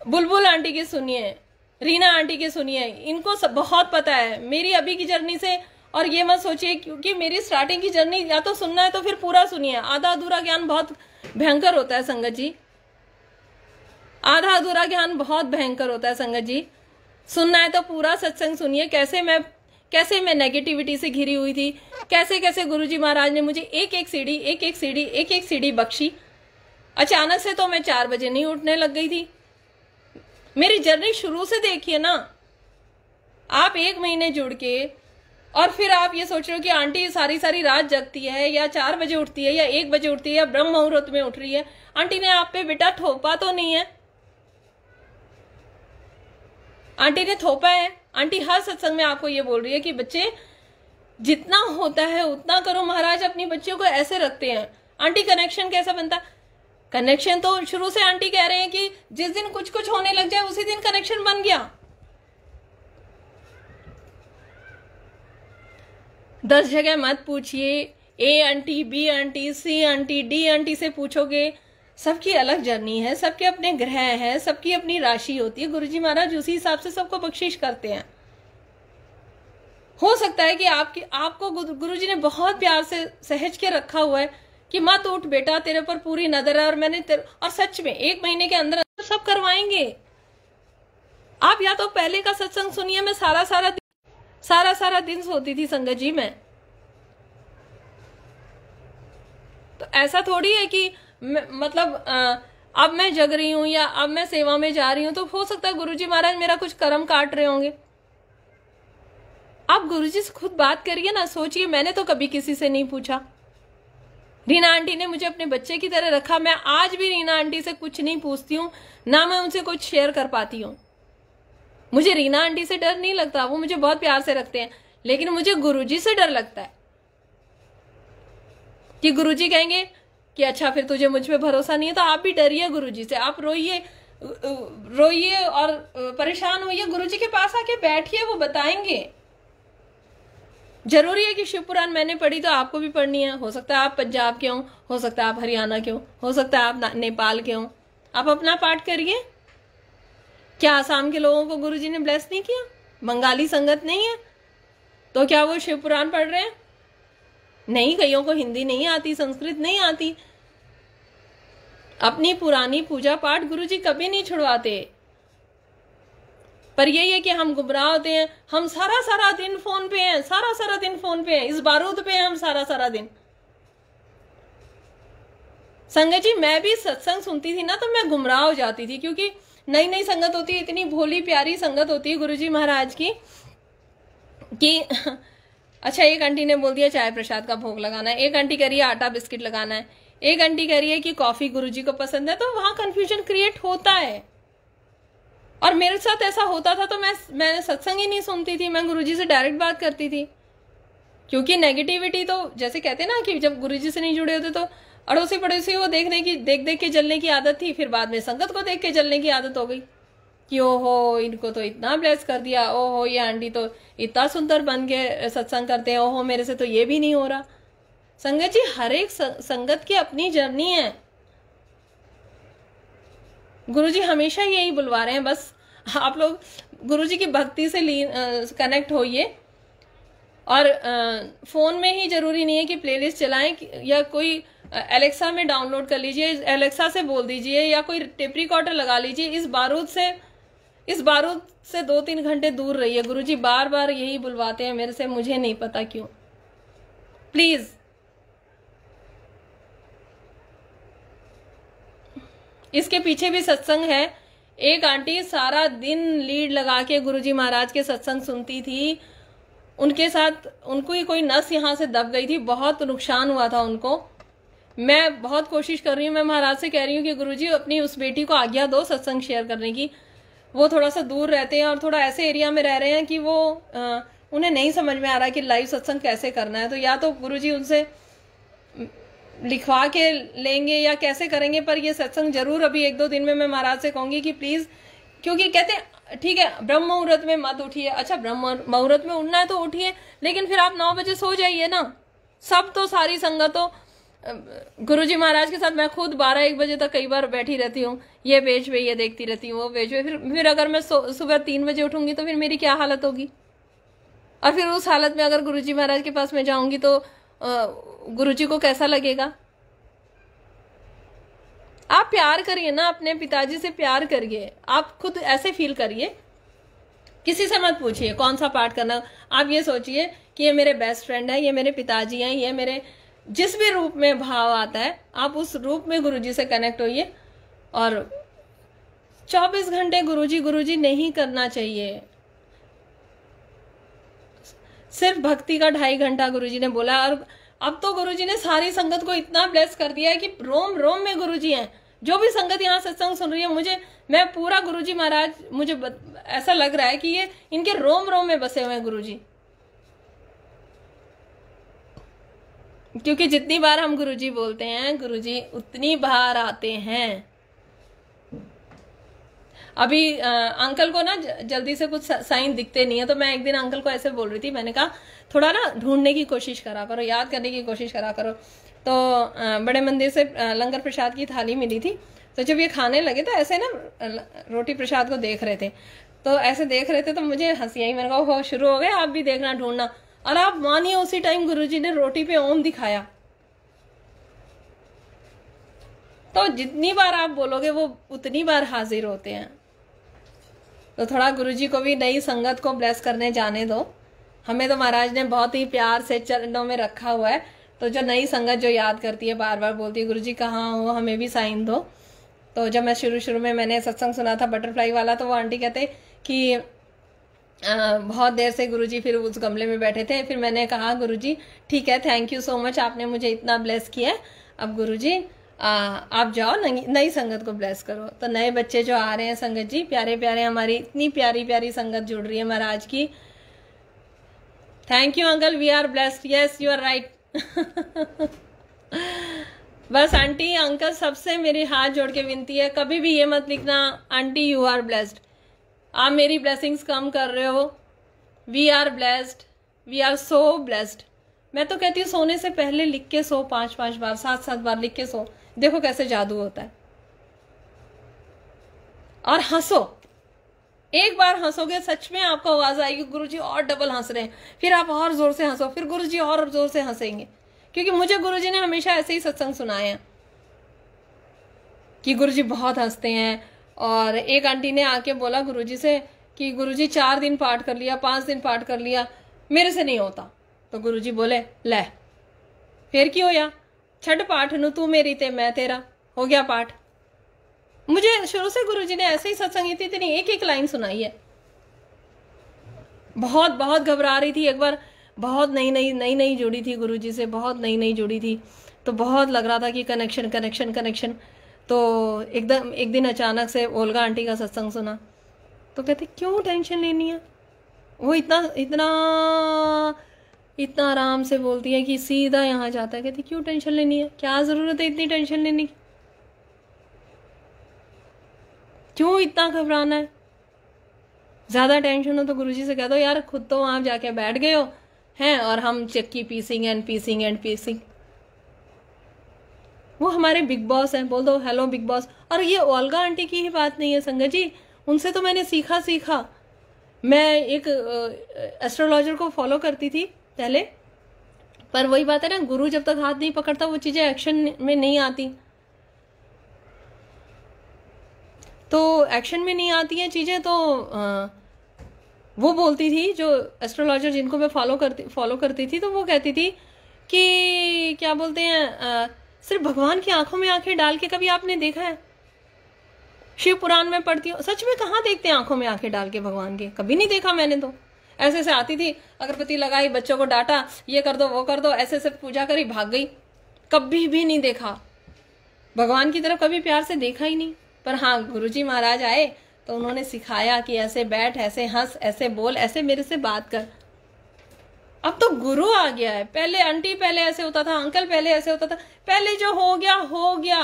बुलबुल आंटी के सुनिए, रीना आंटी के सुनिए, इनको सब बहुत पता है मेरी अभी की जर्नी से। और ये मत सोचिए क्योंकि मेरी स्टार्टिंग की जर्नी या तो सुनना है तो फिर पूरा सुनिए। आधा अधूरा ज्ञान बहुत भयंकर होता है संगत जी, आधा अधूरा ज्ञान बहुत भयंकर होता है संगत जी। सुनना है तो पूरा सत्संग सुनिए। कैसे मैं नेगेटिविटी से घिरी हुई थी, कैसे कैसे गुरुजी महाराज ने मुझे एक एक सीढ़ी बख्शी। अचानक से तो मैं 4 बजे नहीं उठने लग गई थी। मेरी जर्नी शुरू से देखिए ना आप, 1 महीने जुड़ के और फिर आप ये सोच रहे हो कि आंटी सारी रात जगती है या 4 बजे उठती है या 1 बजे उठती है या ब्रह्म मुहूर्त में उठ रही है। आंटी ने आप पे बेटा थोपा तो नहीं है, आंटी ने थोपा है। आंटी हर सत्संग में आपको ये बोल रही है कि बच्चे जितना होता है उतना करो। महाराज अपनी बच्चियों को ऐसे रखते हैं। आंटी कनेक्शन कैसा बनता? कनेक्शन तो शुरू से आंटी कह रहे हैं कि जिस दिन कुछ कुछ होने लग जाए उसी दिन कनेक्शन बन गया। 10 जगह मत पूछिए, ए आंटी, बी आंटी, सी आंटी, डी आंटी से पूछोगे। सबकी अलग जर्नी है, सबके अपने ग्रह हैं, सबकी अपनी राशि होती है। गुरुजी महाराज उसी हिसाब से सबको बख्शिश करते हैं। हो सकता है कि आपको गुरुजी ने बहुत प्यार से सहज के रखा हुआ है कि मत उठ बेटा, तेरे पर पूरी नजर है। और सच में 1 महीने के अंदर सब करवाएंगे। आप या तो पहले का सत्संग सुनिए, मैं सारा दिन सोती थी संगत जी में। तो ऐसा थोड़ी है कि मतलब अब मैं जग रही हूं या अब मैं सेवा में जा रही हूं तो हो सकता है गुरुजी महाराज मेरा कुछ कर्म काट रहे होंगे। आप गुरुजी से खुद बात करिए ना, सोचिए। मैंने तो कभी किसी से नहीं पूछा। रीना आंटी ने मुझे अपने बच्चे की तरह रखा। मैं आज भी रीना आंटी से कुछ नहीं पूछती हूँ, ना मैं उनसे कुछ शेयर कर पाती हूँ। मुझे रीना आंटी से डर नहीं लगता, वो मुझे बहुत प्यार से रखते हैं। लेकिन मुझे गुरुजी से डर लगता है कि गुरुजी कहेंगे कि अच्छा फिर तुझे मुझ पे भरोसा नहीं है। तो आप भी डरिए गुरुजी से, आप रोइए और परेशान होइए, गुरुजी के पास आके बैठिए, वो बताएंगे। जरूरी है कि शिव पुराण मैंने पढ़ी तो आपको भी पढ़नी है। हो सकता है आप पंजाब के हो सकता है आप हरियाणा के हो सकता है आप नेपाल के हो। आप अपना पाठ करिए। क्या आसाम के लोगों को गुरुजी ने ब्लेस नहीं किया? बंगाली संगत नहीं है तो क्या वो शिव पुराण पढ़ रहे हैं? नहीं, कईयों को हिंदी नहीं आती, संस्कृत नहीं आती। अपनी पुरानी पूजा पाठ गुरुजी कभी नहीं छुड़वाते। पर यही है कि हम गुमराह होते हैं। हम सारा दिन फोन पे हैं, सारा दिन फोन पे हैं, इस बारूद पे हैं हम सारा दिन। संगत जी मैं भी सत्संग सुनती थी ना तो मैं गुमराह हो जाती थी, क्योंकि नई संगत होती है, इतनी भोली प्यारी संगत होती है गुरुजी महाराज की कि अच्छा, एक आंटी ने बोल दिया चाय प्रसाद का भोग लगाना है, एक आंटी कह रही है आटा बिस्किट लगाना है, एक आंटी कह रही है कि कॉफी गुरुजी को पसंद है। तो वहां कंफ्यूजन क्रिएट होता है। और मेरे साथ ऐसा होता था तो मैं सत्संग ही नहीं सुनती थी, मैं गुरुजी से डायरेक्ट बात करती थी। क्योंकि नेगेटिविटी तो जैसे कहते हैं ना कि जब गुरुजी से नहीं जुड़े होते तो अड़ोसी पड़ोसी को देख के जलने की आदत थी। फिर बाद में संगत को देख के जलने की आदत हो गई कि ओहो इनको तो इतना ब्लेस कर दिया, ओहो ये आंटी तो इतना सुंदर बन के सत्संग करते हैं, ओहो मेरे से तो ये भी नहीं हो रहा। संगत जी हर एक संगत की अपनी जर्नी है। गुरुजी हमेशा यही बुलवा रहे हैं, बस आप लोग गुरुजी की भक्ति से कनेक्ट होइए। और फ़ोन में ही ज़रूरी नहीं है कि प्लेलिस्ट चलाएं, या कोई एलेक्सा में डाउनलोड कर लीजिए, एलेक्सा से बोल दीजिए, या कोई टेप रिकॉर्डर लगा लीजिए। इस बारूद से 2-3 घंटे दूर रहिए। गुरुजी बार बार यही बुलवाते हैं मेरे से, मुझे नहीं पता क्यों। प्लीज इसके पीछे भी सत्संग है। एक आंटी सारा दिन लीड लगा के गुरुजी महाराज के सत्संग सुनती थी, उनके साथ उनको ही कोई नस यहाँ से दब गई थी, बहुत नुकसान हुआ था उनको। मैं बहुत कोशिश कर रही हूँ, मैं महाराज से कह रही हूँ कि गुरुजी अपनी उस बेटी को आज्ञा दो सत्संग शेयर करने की। वो थोड़ा सा दूर रहते हैं और थोड़ा ऐसे एरिया में रह रहे हैं कि वो उन्हें नहीं समझ में आ रहा कि लाइव सत्संग कैसे करना है। तो या तो गुरुजी उनसे लिखवा के लेंगे या कैसे करेंगे, पर ये सत्संग जरूर अभी 1-2 दिन में मैं महाराज से कहूंगी कि प्लीज, क्योंकि कहते हैं ठीक है ब्रह्म मुहूर्त में मत उठिए। अच्छा ब्रह्म मुहूर्त में उठना है तो उठिए, लेकिन फिर आप 9 बजे सो जाइए ना। सब तो सारी संगतों गुरुजी महाराज के साथ मैं खुद 12-1 बजे तक कई बार बैठी रहती हूँ, ये पेज पे ये देखती रहती हूँ, वो पेज पे। फिर अगर मैं सुबह 3 बजे उठूंगी तो फिर मेरी क्या हालत होगी। और फिर उस हालत में अगर गुरुजी महाराज के पास मैं जाऊंगी तो गुरुजी को कैसा लगेगा। आप प्यार करिए ना, अपने पिताजी से प्यार करिए, आप खुद ऐसे फील करिए। किसी से मत पूछिए कौन सा पाठ करना, आप ये सोचिए कि ये मेरे बेस्ट फ्रेंड है, ये मेरे पिताजी हैं, ये मेरे जिस भी रूप में भाव आता है आप उस रूप में गुरुजी से कनेक्ट होइए। और 24 घंटे गुरुजी नहीं करना चाहिए। सिर्फ भक्ति का 2.5 घंटा गुरुजी ने बोला। और अब तो गुरुजी ने सारी संगत को इतना ब्लेस कर दिया है कि रोम रोम में गुरुजी हैं। जो भी संगत यहाँ सत्संग सुन रही है, मैं पूरा गुरुजी महाराज, मुझे ऐसा लग रहा है कि ये इनके रोम रोम में बसे हुए हैं गुरुजी। क्योंकि जितनी बार हम गुरुजी बोलते हैं गुरुजी उतनी बार आते हैं। अभी अंकल को ना जल्दी से कुछ साइन दिखते नहीं है, तो मैं एक दिन अंकल को ऐसे बोल रही थी, मैंने कहा थोड़ा ना ढूंढने की कोशिश करा करो, याद करने की कोशिश करा करो। तो बड़े मंदिर से लंगर प्रसाद की थाली मिली थी, तो जब ये खाने लगे तो ऐसे ना रोटी प्रसाद को देख रहे थे, तो ऐसे देख रहे थे तो मुझे हंसी आई। मैंने कहा हो शुरू हो गए, आप भी देखना ढूंढना। और आप मानिए उसी टाइम गुरुजी ने रोटी पे ओम दिखाया। तो जितनी बार आप बोलोगे वो उतनी बार हाजिर होते हैं। तो थोड़ा गुरुजी को भी नई संगत को ब्लेस करने जाने दो। हमें तो महाराज ने बहुत ही प्यार से चरणों में रखा हुआ है। तो जो नई संगत जो याद करती है, बार बार बोलती है गुरुजी कहाँ हो, हमें भी साइन दो। तो जब मैं शुरू में मैंने सत्संग सुना था बटरफ्लाई वाला, तो वो आंटी कहते कि बहुत देर से गुरुजी फिर उस गमले में बैठे थे। फिर मैंने कहा गुरुजी ठीक है, थैंक यू सो मच, आपने मुझे इतना ब्लेस किया है। अब गुरुजी आप जाओ नई संगत को ब्लेस करो। तो नए बच्चे जो आ रहे हैं संगत जी, प्यारे प्यारे, हमारी इतनी प्यारी प्यारी संगत जुड़ रही है महाराज की। Thank you uncle, we are blessed. Yes you are right. बस आंटी अंकल सबसे मेरी हाथ जोड़ के विनती है, कभी भी ये मत लिखना आंटी यू आर ब्लेस्ड। आप मेरी ब्लेसिंग्स कम कर रहे हो। We are blessed, we are so blessed. मैं तो कहती हूँ सोने से पहले लिख के सो, 5-5 बार 7-7 बार लिख के सो, देखो कैसे जादू होता है। और हंसो, एक बार हंसोगे सच में आपको आवाज आएगी गुरुजी और डबल हंस रहे हैं, फिर आप और जोर से हंसो, फिर गुरुजी और जोर से हंसेंगे। क्योंकि मुझे गुरुजी ने हमेशा ऐसे ही सत्संग सुनाए हैं कि गुरुजी बहुत हंसते हैं। और एक आंटी ने आके बोला गुरुजी से कि गुरुजी 4 दिन पाठ कर लिया, 5 दिन पाठ कर लिया, मेरे से नहीं होता। तो गुरुजी बोले ले फिर क्यों होया, छठ पाठ नु तू मेरी ते मैं तेरा, हो गया पाठ। मुझे शुरू से गुरुजी ने ऐसे ही सत्संग इतनी एक लाइन सुनाई है। बहुत बहुत घबरा रही थी, एक बार बहुत नई जुड़ी थी गुरुजी से, बहुत नई जुड़ी थी, तो बहुत लग रहा था कि कनेक्शन। तो एकदम एक दिन अचानक से ओल्गा आंटी का सत्संग सुना, तो कहते क्यों टेंशन लेनी है। वो इतना आराम से बोलती है कि सीधा यहाँ जाता है। कहती क्यों टेंशन लेनी है, क्या जरूरत है इतनी टेंशन लेने की, क्यों इतना घबराना है। ज्यादा टेंशन हो तो गुरुजी से कह दो यार खुद तो वहां जाके बैठ गए हो हैं और हम चक्की पीसिंग। वो हमारे बिग बॉस हैं, बोल दो हेलो बिग बॉस। और ये ओल्गा आंटी की ही बात नहीं है संगत जी, उनसे तो मैंने सीखा। मैं एक एस्ट्रोलॉजर को फॉलो करती थी, पहले। पर वही बात है ना, गुरु जब तक हाथ नहीं पकड़ता वो चीजें एक्शन में नहीं आती। तो एक्शन में नहीं आती हैं चीजें। तो वो बोलती थी, जो एस्ट्रोलॉजर जिनको मैं फॉलो करती थी, तो वो कहती थी कि क्या बोलते हैं, सिर्फ भगवान की आंखों में आंखें डाल के कभी आपने देखा है? शिव पुराण में पढ़ती हूँ, सच में कहाँ देखते हैं आंखों में आंखें डाल के भगवान के? कभी नहीं देखा मैंने। तो ऐसे ऐसे आती थी, अगरबत्ती लगाई, बच्चों को डांटा, ये कर दो वो कर दो, ऐसे ऐसे पूजा करी, भाग गई। कभी भी नहीं देखा भगवान की तरफ, कभी प्यार से देखा ही नहीं। पर हाँ, गुरुजी महाराज आए तो उन्होंने सिखाया कि ऐसे बैठ, ऐसे हंस, ऐसे बोल, ऐसे मेरे से बात कर। अब तो गुरु आ गया है। पहले आंटी पहले ऐसे होता था, अंकल पहले ऐसे होता था। पहले जो हो गया हो गया।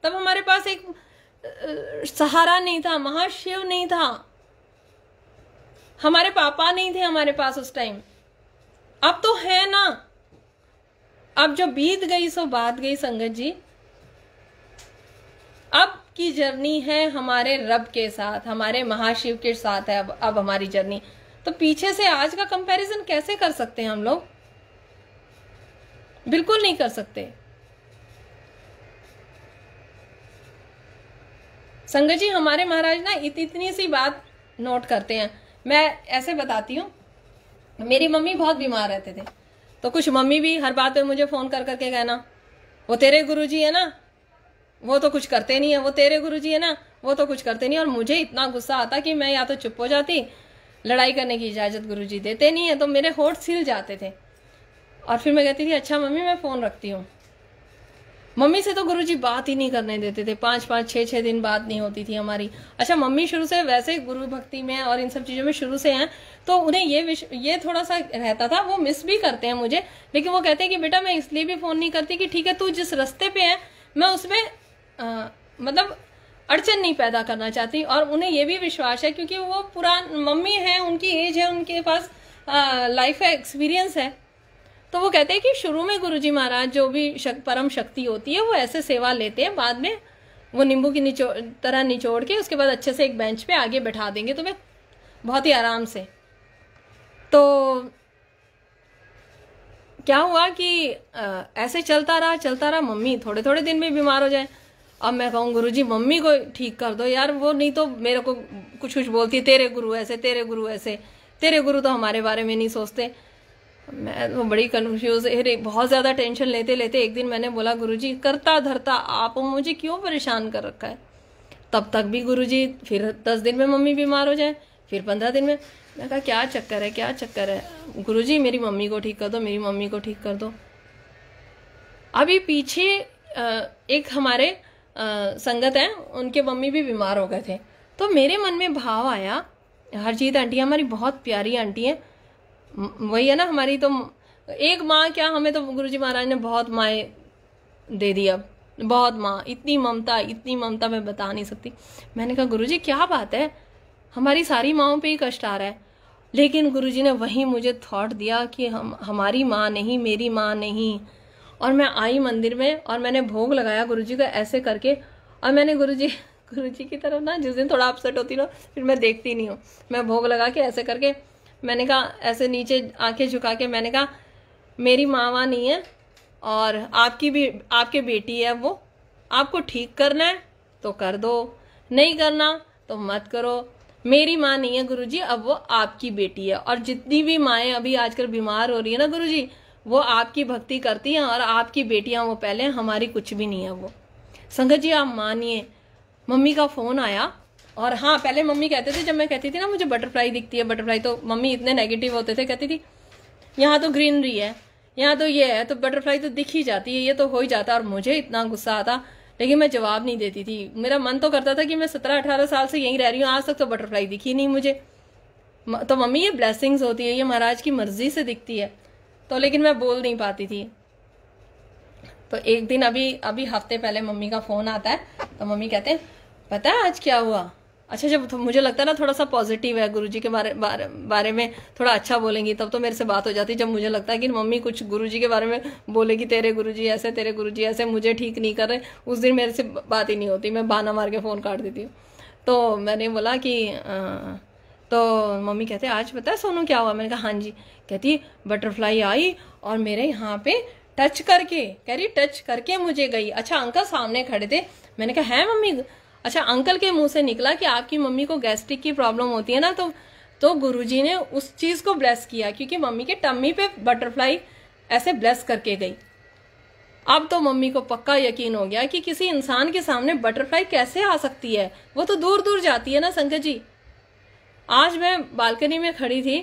तब हमारे पास एक सहारा नहीं था, महाशिव नहीं था, हमारे पापा नहीं थे हमारे पास उस टाइम। अब तो है ना। अब जो बीत गई सो बात गई संगत जी। अब की जर्नी है हमारे रब के साथ, हमारे महाशिव के साथ है अब हमारी जर्नी। तो पीछे से आज का कंपैरिजन कैसे कर सकते हैं हम लोग? बिल्कुल नहीं कर सकते। संगत जी, हमारे महाराज ना इतनी सी बात नोट करते हैं। मैं ऐसे बताती हूँ, मेरी मम्मी बहुत बीमार रहते थे, तो कुछ मम्मी भी हर बात पे मुझे फोन कर करके कहना, वो तेरे गुरुजी है ना, वो तो कुछ करते नहीं है, वो तेरे गुरुजी है ना, वो तो कुछ करते नहीं। और मुझे इतना गुस्सा आता कि मैं या तो चुप हो जाती, लड़ाई करने की इजाजत गुरुजी देते नहीं है, तो मेरे होठ सिल जाते थे। और फिर मैं कहती थी अच्छा मम्मी मैं फोन रखती हूँ। मम्मी से तो गुरुजी बात ही नहीं करने देते थे, 5-5 6-6 दिन बात नहीं होती थी हमारी। अच्छा, मम्मी शुरू से वैसे गुरु भक्ति में और इन सब चीजों में शुरू से हैं, तो उन्हें ये थोड़ा सा रहता था। वो मिस भी करते हैं मुझे, लेकिन वो कहते हैं कि बेटा मैं इसलिए भी फोन नहीं करती कि ठीक है तू जिस रास्ते पे है मैं उसमें मतलब अड़चन नहीं पैदा करना चाहती। और उन्हें ये भी विश्वास है, क्योंकि वो पुरान मम्मी है, उनकी एज है, उनके पास लाइफ का एक्सपीरियंस है। तो वो कहते हैं कि शुरू में गुरुजी महाराज जो भी परम शक्ति होती है वो ऐसे सेवा लेते हैं, बाद में वो नींबू की तरह निचोड़ के उसके बाद अच्छे से एक बेंच पे आगे बैठा देंगे तुम्हें बहुत ही आराम से। तो क्या हुआ कि ऐसे चलता रहा, मम्मी थोड़े थोड़े दिन में बीमार हो जाए। अब मैं कहूँ गुरुजी मम्मी को ठीक कर दो यार, वो नहीं तो मेरे को कुछ बोलती है, तेरे गुरु ऐसे, तेरे गुरु ऐसे, तेरे गुरु तो हमारे बारे में नहीं सोचते। मैं तो बड़ी कंफ्यूज, बहुत ज्यादा टेंशन लेते लेते एक दिन मैंने बोला गुरुजी करता धरता आप मुझे क्यों परेशान कर रखा है? तब तक भी गुरुजी, फिर 10 दिन में मम्मी बीमार हो जाए, फिर 15 दिन में। मैं कहा क्या चक्कर है, क्या चक्कर है? गुरुजी मेरी मम्मी को ठीक कर दो, मेरी मम्मी को ठीक कर दो। अभी पीछे एक हमारे संगत है, उनके मम्मी भी बीमार हो गए थे। तो मेरे मन में भाव आया, हरजीत आंटी हमारी बहुत प्यारी आंटी है, वही है ना हमारी तो एक माँ, क्या हमें तो गुरुजी महाराज ने बहुत माएँ दे दी, अब बहुत माँ, इतनी ममता मैं बता नहीं सकती। मैंने कहा गुरुजी क्या बात है, हमारी सारी माँओं पे ही कष्ट आ रहा है। लेकिन गुरुजी ने वहीं मुझे थॉट दिया कि हमारी माँ नहीं, मेरी माँ नहीं। और मैं आई मंदिर में और मैंने भोग लगाया गुरुजी का ऐसे करके। और मैंने गुरुजी की तरफ ना जिस दिन थोड़ा अपसेट होती ना, फिर मैं देखती नहीं हूँ, मैं भोग लगा के ऐसे करके मैंने कहा, ऐसे नीचे आंखें झुका के मैंने कहा मेरी माँ नहीं है और आपकी बेटी है, वो आपको ठीक करना है तो कर दो, नहीं करना तो मत करो। मेरी माँ नहीं है गुरुजी, अब वो आपकी बेटी है। और जितनी भी माएँ अभी आजकल बीमार हो रही है ना गुरुजी, वो आपकी भक्ति करती हैं और आपकी बेटियां वो पहले, हमारी कुछ भी नहीं है वो। संगत जी आप मानिए, मम्मी का फोन आया। और हाँ, पहले मम्मी कहते थे, जब मैं कहती थी ना मुझे बटरफ्लाई दिखती है बटरफ्लाई, तो मम्मी इतने नेगेटिव होते थे, कहती थी यहाँ तो ग्रीनरी है, यहाँ तो ये है, तो बटरफ्लाई तो दिख ही जाती है, ये तो हो ही जाता। और मुझे इतना गुस्सा आता, लेकिन मैं जवाब नहीं देती थी। मेरा मन तो करता था कि मैं 17-18 साल से यहीं रह रही हूँ, आज तक तो बटरफ्लाई दिखी नहीं मुझे। तो मम्मी ये ब्लेसिंग्स होती है, ये महाराज की मर्जी से दिखती है। तो लेकिन मैं बोल नहीं पाती थी। तो एक दिन अभी हफ्ते पहले मम्मी का फोन आता है, तो मम्मी कहते हैं पता है आज क्या हुआ? अच्छा, जब तो मुझे लगता है ना थोड़ा सा पॉजिटिव है, गुरुजी के बारे में थोड़ा अच्छा बोलेंगी, तब तो मेरे से बात हो जाती। जब मुझे लगता है कि मम्मी कुछ गुरुजी के बारे में बोलेगी, तेरे गुरुजी ऐसे, तेरे गुरुजी ऐसे, मुझे ठीक नहीं कर रहे, उस दिन मेरे से बात ही नहीं होती, मैं बहाना मार के फोन काट देती हूँ। तो मैंने बोला कि तो मम्मी कहते आज पता है सोनू क्या हुआ? मैंने कहा हाँ जी। कहती बटरफ्लाई आई और मेरे यहाँ पे टच करके, कह रही टच करके मुझे गई। अच्छा अंकल सामने खड़े थे। मैंने कहा है मम्मी? अच्छा अंकल के मुंह से निकला कि आपकी मम्मी को गैस्ट्रिक की प्रॉब्लम होती है ना, तो गुरुजी ने उस चीज को ब्लेस किया क्योंकि मम्मी के टम्मी पे बटरफ्लाई ऐसे ब्लेस करके गई। अब तो मम्मी को पक्का यकीन हो गया कि किसी इंसान के सामने बटरफ्लाई कैसे आ सकती है, वो तो दूर दूर जाती है ना संगत जी। आज मैं बालकनी में खड़ी थी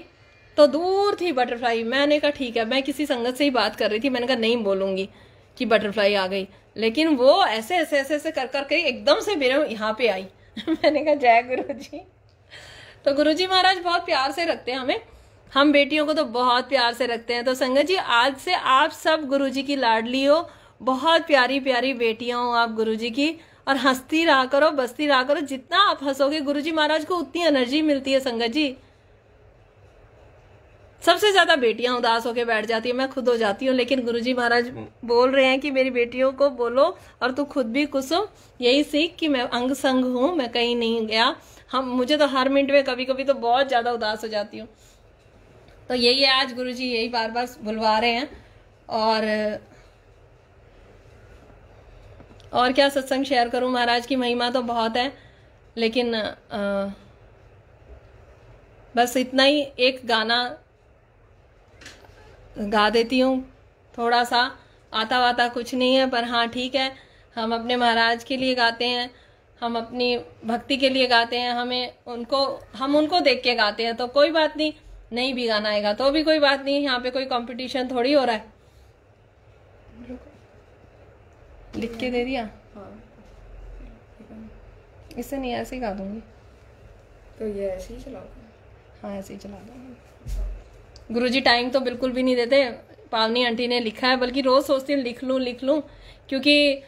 तो दूर थी बटरफ्लाई। मैंने कहा ठीक है, मैं किसी संगत से ही बात कर रही थी, मैंने कहा नहीं बोलूंगी कि बटरफ्लाई आ गई, लेकिन वो ऐसे ऐसे ऐसे ऐसे कर करके एकदम से मेरे यहाँ पे आई। मैंने कहा जय गुरुजी। तो गुरुजी महाराज बहुत प्यार से रखते हैं हमें, हम बेटियों को तो बहुत प्यार से रखते हैं। तो संगत जी आज से आप सब गुरुजी की लाडली हो, बहुत प्यारी प्यारी बेटियां हो आप गुरुजी की, और हंसती रहा करो, बसती रहा करो। जितना आप हंसोगे गुरुजी महाराज को उतनी एनर्जी मिलती है संगत जी। सबसे ज्यादा बेटियां उदास होके बैठ जाती है, मैं खुद हो जाती हूँ, लेकिन गुरुजी महाराज बोल रहे हैं कि मेरी बेटियों को बोलो और तू खुद भी खुश हो, यही सीख कि मैं अंग संग हूं, मैं कहीं नहीं गया। मुझे तो हर मिनट में कभी कभी तो बहुत ज्यादा उदास हो जाती हूँ। तो यही है, आज गुरुजी यही बार बार बुलवा रहे हैं। और क्या सत्संग शेयर करूं, महाराज की महिमा तो बहुत है, लेकिन बस इतना ही एक गाना गा देती हूँ, थोड़ा सा आता वाता कुछ नहीं है, पर हाँ ठीक है, हम अपने महाराज के लिए गाते हैं, हम अपनी भक्ति के लिए गाते हैं, हम उनको देख के गाते हैं। तो कोई बात नहीं भी गाना आएगा तो भी कोई बात नहीं, यहाँ पे कोई कंपटीशन थोड़ी हो रहा है। लिख के दे दिया? इससे नहीं, ऐसे ही गा दूंगी। तो ये ऐसे ही चला? हाँ ऐसे ही चला दूंगी। गुरुजी टाइम तो बिल्कुल भी नहीं देते। पावनी आंटी ने लिखा है, बल्कि रोज सोचती हूँ लिख लूं, क्योंकि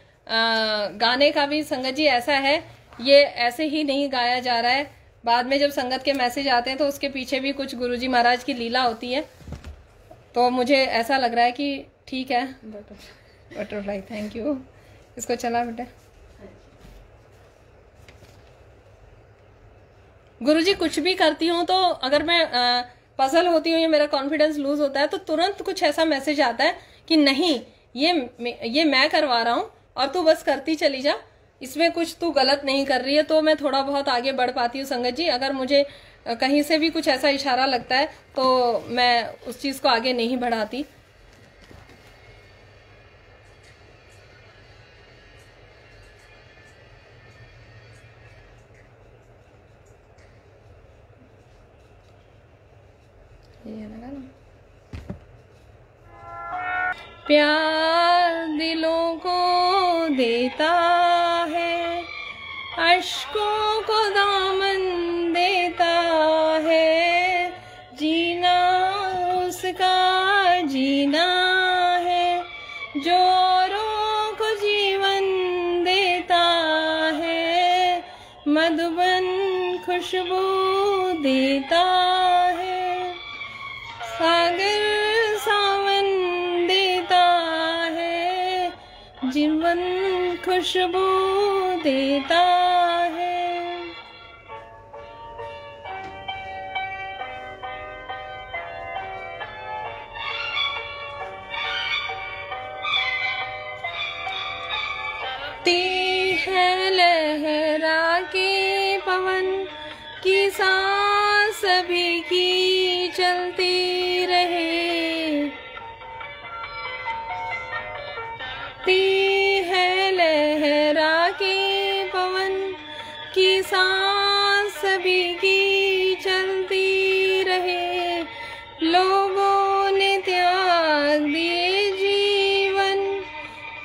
गाने का भी संगत जी ऐसा है, ये ऐसे ही नहीं गाया जा रहा है। बाद में जब संगत के मैसेज आते हैं तो उसके पीछे भी कुछ गुरुजी महाराज की लीला होती है। तो मुझे ऐसा लग रहा है कि ठीक है, बटरफ्लाई, थैंक यू। इसको चला बेटा। गुरुजी कुछ भी करती हूँ तो अगर मैं पजल होती हूँ या मेरा कॉन्फिडेंस लूज होता है तो तुरंत कुछ ऐसा मैसेज आता है कि नहीं, ये मैं करवा रहा हूँ और तू बस करती चली जा, इसमें कुछ तू गलत नहीं कर रही है। तो मैं थोड़ा बहुत आगे बढ़ पाती हूँ संगत जी। अगर मुझे कहीं से भी कुछ ऐसा इशारा लगता है तो मैं उस चीज को आगे नहीं बढ़ाती। प्यार दिलों को देता है, अश्कों को दामन देता है, जीना उसका जीना है, जो औरों को जीवन देता है, मधुबन खुशबू देता है, सागर सावन देता है, जीवन खुशबू देता है। ती है लहरा के पवन की सांस भी की चलती रहे, ती है लहरा के पवन की सांस भी की चलती रहे, लोगों ने त्याग दिए जीवन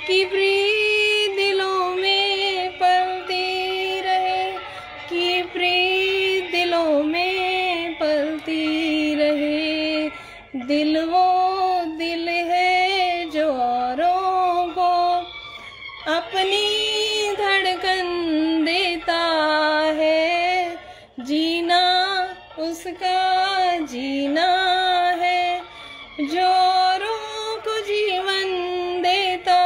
की प्रीत दिलों में पलती रहे, की प्रीत दिलों में पलती रहे। दिल वो दिल है जो औरों को अपनी धड़कन देता है, जीना उसका जीना है, जो औरों को जीवन देता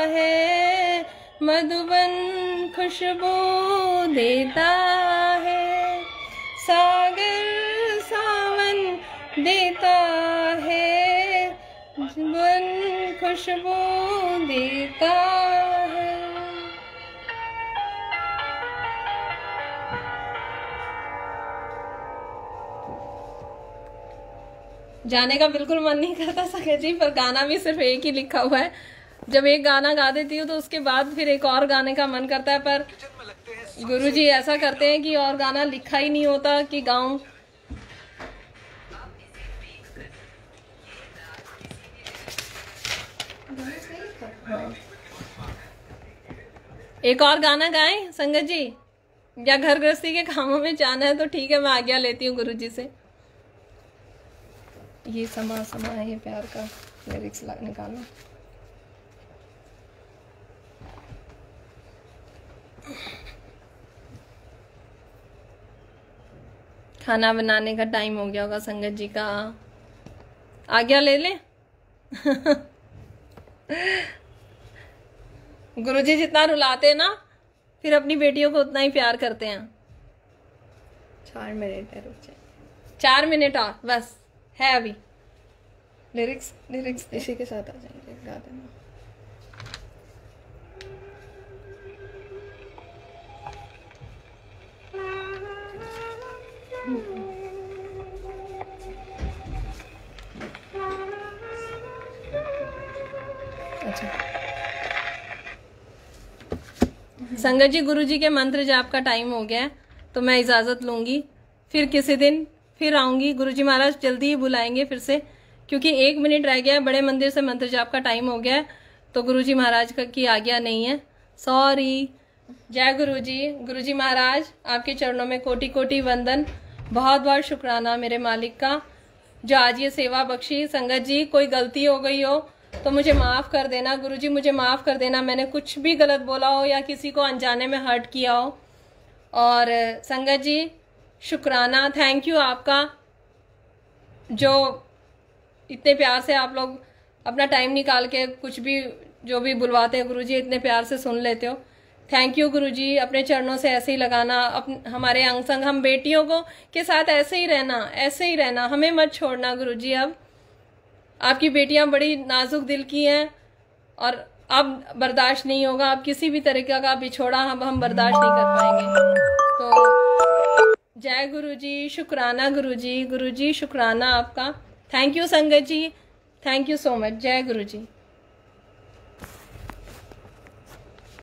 है, मधुबन खुशबू देता है, सागर देता है, जीवन खुशबू देता है। जाने का बिल्कुल मन नहीं करता संगत जी, पर गाना भी सिर्फ एक ही लिखा हुआ है। जब एक गाना गा देती हूँ तो उसके बाद फिर एक और गाने का मन करता है, पर गुरुजी ऐसा करते हैं कि और गाना लिखा ही नहीं होता कि गाऊं। एक और गाना गाएं संगत जी, या घर गृहस्थी के कामों में जाना है तो ठीक है, मैं आज्ञा लेती हूँ गुरुजी से। ये समा समा है प्यार का लिरिक्स निकालो। खाना बनाने का टाइम हो गया होगा संगत जी का, आज्ञा ले ले। गुरुजी जितना रुलाते हैं ना, फिर अपनी बेटियों को उतना ही प्यार करते हैं। 4 मिनट है, रुक जाए। 4 मिनट और बस है अभी। लिरिक्स इसी के साथ आ जाएंगे, गा देना। अच्छा संगत जी, गुरुजी के मंत्र जाप का टाइम हो गया है तो मैं इजाजत लूंगी, फिर किसी दिन फिर आऊंगी। गुरुजी महाराज जल्दी ही बुलाएंगे फिर से, क्योंकि 1 मिनट रह गया है। बड़े मंदिर से मंत्र जाप का टाइम हो गया है तो गुरुजी महाराज की आज्ञा नहीं है, सॉरी। जय गुरुजी। गुरुजी महाराज आपके चरणों में कोटि कोटि वंदन, बहुत बहुत शुक्राना मेरे मालिक का, जो आज ये सेवा बख्शी। संगत जी कोई गलती हो गई हो तो मुझे माफ कर देना गुरुजी, मुझे माफ कर देना, मैंने कुछ भी गलत बोला हो या किसी को अनजाने में हर्ट किया हो। और संगत जी शुक्राना, थैंक यू आपका, जो इतने प्यार से आप लोग अपना टाइम निकाल के कुछ भी जो भी बुलवाते हैं गुरुजी इतने प्यार से सुन लेते हो। थैंक यू गुरुजी, अपने चरणों से ऐसे ही लगाना, हमारे अंग संग हम बेटियों को के साथ ऐसे ही रहना, हमें मत छोड़ना गुरुजी। अब आपकी बेटियां बड़ी नाजुक दिल की हैं और अब बर्दाश्त नहीं होगा, अब किसी भी तरीके का बिछोड़ा हम बर्दाश्त नहीं कर पाएंगे। तो जय गुरुजी, शुक्राना गुरुजी, गुरुजी शुक्राना आपका। थैंक यू संगत जी, थैंक यू सो मच। जय गुरुजी।